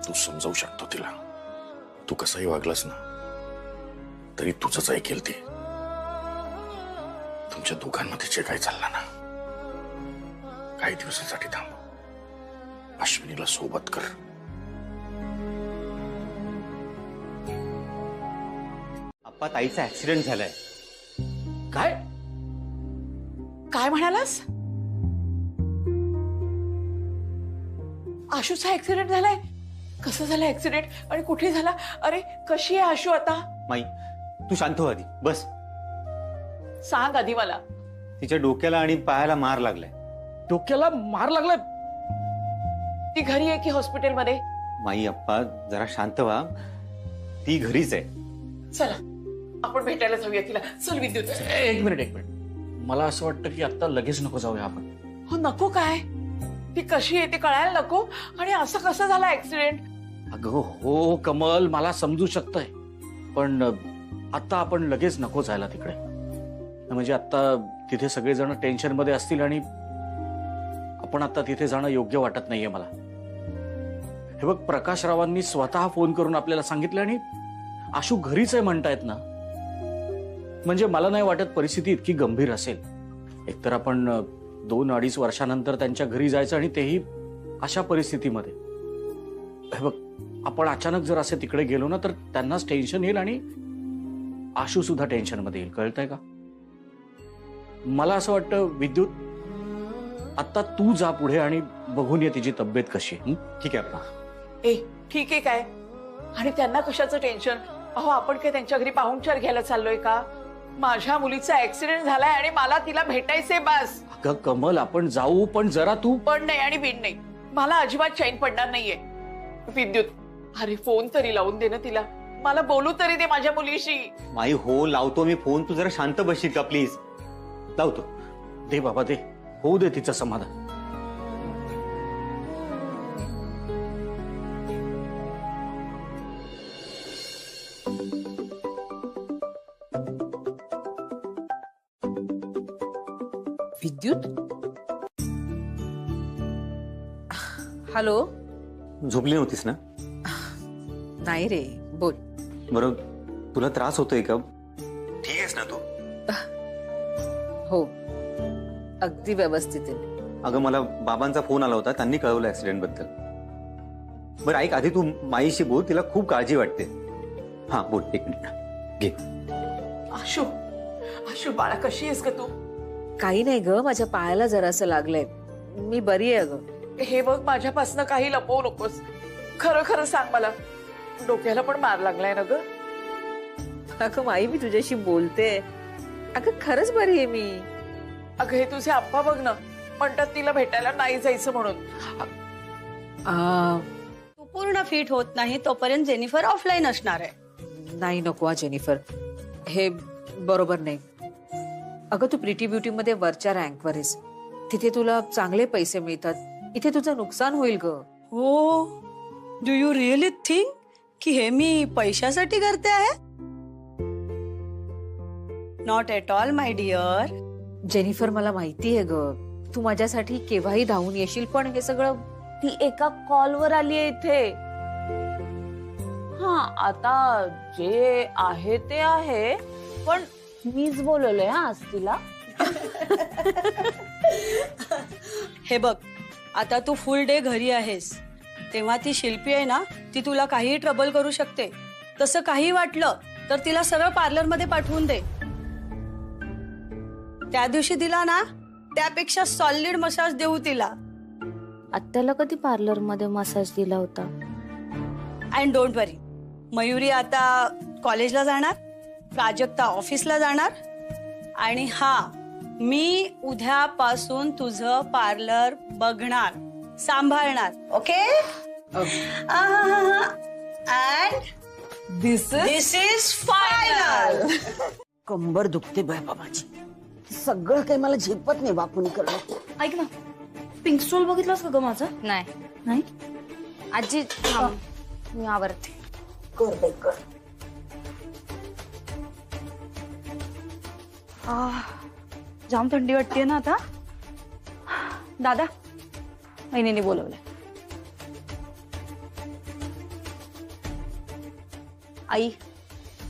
Speaker 6: तू समजावू शकतो तिला. तू कसंही वागलास ना तरी तुझंच ऐकेल ती. तुमच्या दोघांमध्ये जे काही चाललं ना, काही दिवसांसाठी थांब. अश्विनीला सोबत कर.
Speaker 16: आप्पा, ताईचा ऍक्सिडेंट झालाय.
Speaker 4: काय काय म्हणालास? आशूचा ऍक्सिडेंट झालाय? कसं झालं ऍक्सिडेंट आणि कुठे झाला? अरे कशी आहे आशू आता?
Speaker 16: माई, तू शांत हो आधी, बस.
Speaker 4: सांग आधी मला.
Speaker 16: तिच्या डोक्याला आणि पायाला मार लागलाय.
Speaker 4: डोक्याला मार लागलाय? ती घरी आहे की हॉस्पिटलमध्ये?
Speaker 16: माई अप्पा, जरा शांत व्हा. ती घरीच आहे.
Speaker 4: चला आपण भेटायला जाऊया तिला. चल विद्युत.
Speaker 10: एक मिनिट. मला असं वाटतं की आता लगेच नको जाऊया आपण.
Speaker 4: हो नको काय? ती कशी आहे ते कळायला नको. आणि असं कसं झालं ऍक्सिडेंट?
Speaker 10: अगं हो कमल, मला समजू शकतंय, पण आता आपण लगेच नको जायला तिकडे. म्हणजे आता तिथे सगळेजण टेन्शन मध्ये असतील आणि आपण आता तिथे जाणं योग्य वाटत नाहीये मला. हे बघ, प्रकाशरावांनी स्वतः फोन करून आपल्याला सांगितलं आणि आशू घरीच आहे म्हणतायत ना. म्हणजे मला नाही वाटत परिस्थिती इतकी गंभीर असेल. एकतर आपण 2-2.5 वर्षानंतर त्यांच्या घरी जायचं आणि तेही अशा परिस्थितीमध्ये. हे बघ, आपण अचानक जर असे तिकडे गेलो ना तर त्यांनाच टेन्शन येईल आणि आशू सुद्धा टेन्शन मध्ये येईल. कळतंय का? मला असं वाटतं विद्युत, आता तू जा पुढे आणि बघून ये तिची तब्येत कशी.
Speaker 16: ठीक आहे अप्पा.
Speaker 4: ठीक आहे काय? आणि त्यांना कशाचं टेन्शन? अहो आपण काय त्यांच्या घरी पाहुणचार घ्यायला चाललोय का? माझ्या मुलीचा ऍक्सिडेंट झालाय आणि मला तिला भेटायचंय बस.
Speaker 10: अगं कमल, आपण जाऊ, पण जरा तू.
Speaker 4: पण नाही आणि बिन नाही. मला अजिबात चैन पडणार नाहीये. विद्युत, अरे फोन तरी लावून दे ना तिला. मला बोलू तरी दे माझ्या मुलीशी.
Speaker 16: माई हो, लावतो मी फोन. तू जरा शांत बसशील का प्लीज? लावतो.
Speaker 10: दे बाबा दे, होऊ दे तिचं समाधान.
Speaker 2: विद्युत, हॅलो.
Speaker 16: झोपली नव्हतीस ना?
Speaker 2: नाही रे, बोल.
Speaker 16: बरं, तुला त्रास होतोय का? ठीक आहेस ना तू?
Speaker 2: हो, अगदी व्यवस्थित आहे.
Speaker 16: अगं मला बाबांचा फोन आला होता, त्यांनी कळवलं ऍक्सिडेंट बद्दल. बरं ऐक, आधी तू माईशी बोल, तिला खूप काळजी वाटते. हा बोल, 1 मिनिट घे.
Speaker 4: आशू, आशू बाळा कशी आहेस का तू?
Speaker 2: काही नाही ग, माझ्या पायाला जरासं लागलंय. मी बरी आहे ग.
Speaker 4: हे बघ, माझ्यापासून काही लपवू नकोस. खरं खरं सांग मला, डोक्याला पण मार लागलाय ना ग?
Speaker 2: अगं माई, मी तुझ्याशी बोलते. अगं खरंच बरी आहे मी.
Speaker 4: अगं हे तुझे आप्पा बघ ना, म्हणतात तिला भेटायला नाही जायचं म्हणून.
Speaker 17: तू पूर्ण फिट होत नाही तोपर्यंत जेनिफर ऑफलाईन असणार आहे.
Speaker 2: नाही नको जेनिफर, हे बरोबर नाही. अगं तू प्रिटी ब्युटी मध्ये वरच्या रँकवर आहेस. तिथे तुला चांगले पैसे मिळतात. इथे तुझं नुकसान होईल ग.
Speaker 17: हो, डू यू रिअली थिंक की हे मी पैशासाठी करते आहे? Not at all my dear.
Speaker 2: Jennifer, मला माहिती आहे ग, तू माझ्यासाठी केव्हाही धावून येशील, पण हे सगळं
Speaker 11: ती एका कॉलवर आली आहे इथे. हा, आता जे आहे ते आहे, पण मीच बोलवलंय हा आज तिला.
Speaker 17: हे बघ, आता तू फुल डे घरी आहेस, तेव्हा ती शिल्पी आहे ना, ती तुला काही ट्रबल करू शकते. तसं काही वाटलं तर तिला सरळ पार्लर मध्ये पाठवून दे. त्या दिवशी दिला ना, त्यापेक्षा सॉलिड मसाज देऊ तिला.
Speaker 5: आत्याला कधी पार्लर मध्ये मसाज दिला होता?
Speaker 17: अँड डोंट वरी, मयुरी आता कॉलेजला जाणार, प्राजक्ता ऑफिसला जाणार आणि हा मी उद्यापासून तुझं पार्लर बघणार, सांभाळणार. Okay? And this is final.
Speaker 8: कंबर दुखते बाय बाबाची. सगळं काही मला झेपत नाही बापून करणं.
Speaker 7: ऐक ना, पिंक स्टॉल बघितलास का ग माझं? नाही नाही. आजी थांब, मी आवरते.
Speaker 8: कर बाई कर.
Speaker 7: जाम थंडी वाटते ना आता. दादा, वहिनीने बोलवलंय. आई,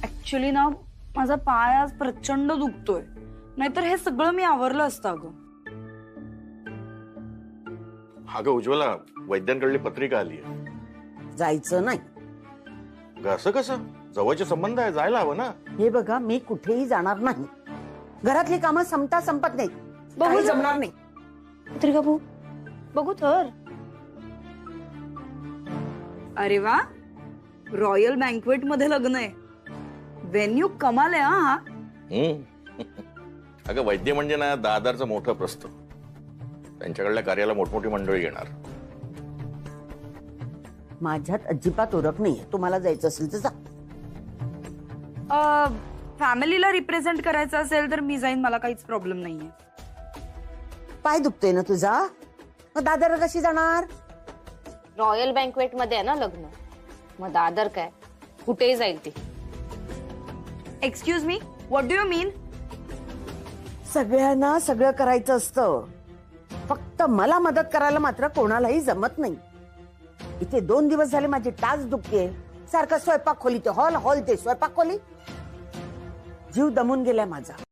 Speaker 7: ऍक्च्युली ना माझा पाय आज प्रचंड दुखतोय, नाहीतर हे सगळं मी आवरलं असतं अगं.
Speaker 6: अगं उज्ज्वला, वैद्यांकडली पत्रिका आली
Speaker 8: जायचं नाही.
Speaker 6: असं कसं? जवळचे संबंध आहे, जायला हवं ना.
Speaker 8: हे बघा, मी कुठेही जाणार नाही. घरातली कामं संपत नाही. काही जमणार नाही.
Speaker 7: पत्रिका बघू, बघू तर. अरे वा, रॉयल बँक्वेट मध्ये लग्न आहे. व्हेन्यू कमाल आहे हा.
Speaker 6: अगं वैद्य म्हणजे ना दादरचं मोठं प्रस्थ. त्यांच्याकडल्या कार्याला मोठमोठी मंडळी येणार.
Speaker 8: माझ्यात अजिबात ओळख नाहीये. तुम्हाला जायचं असेल तर जा.
Speaker 7: फॅमिलीला रिप्रेझेंट करायचं असेल तर मी जाईन, मला काहीच प्रॉब्लेम नाहीये.
Speaker 8: पाय दुखतोय ना तुझा, मग दादर कशी जाणार?
Speaker 19: रॉयल बँक्वेट मध्ये आहे ना लग्न, मग दादर काय, कुठेही जाईल ती.
Speaker 7: Excuse me, what do you mean?
Speaker 8: सगळ्यांना सगळं करायचं असतं, फक्त मला मदत करायला मात्र कोणालाही जमत नाही. इथे 2 दिवस झाले माझी टाच दुखते. सारखं स्वयंपाक खोली ते हॉल, हॉल ते स्वयंपाक खोली. जीव दमून गेलाय माझा.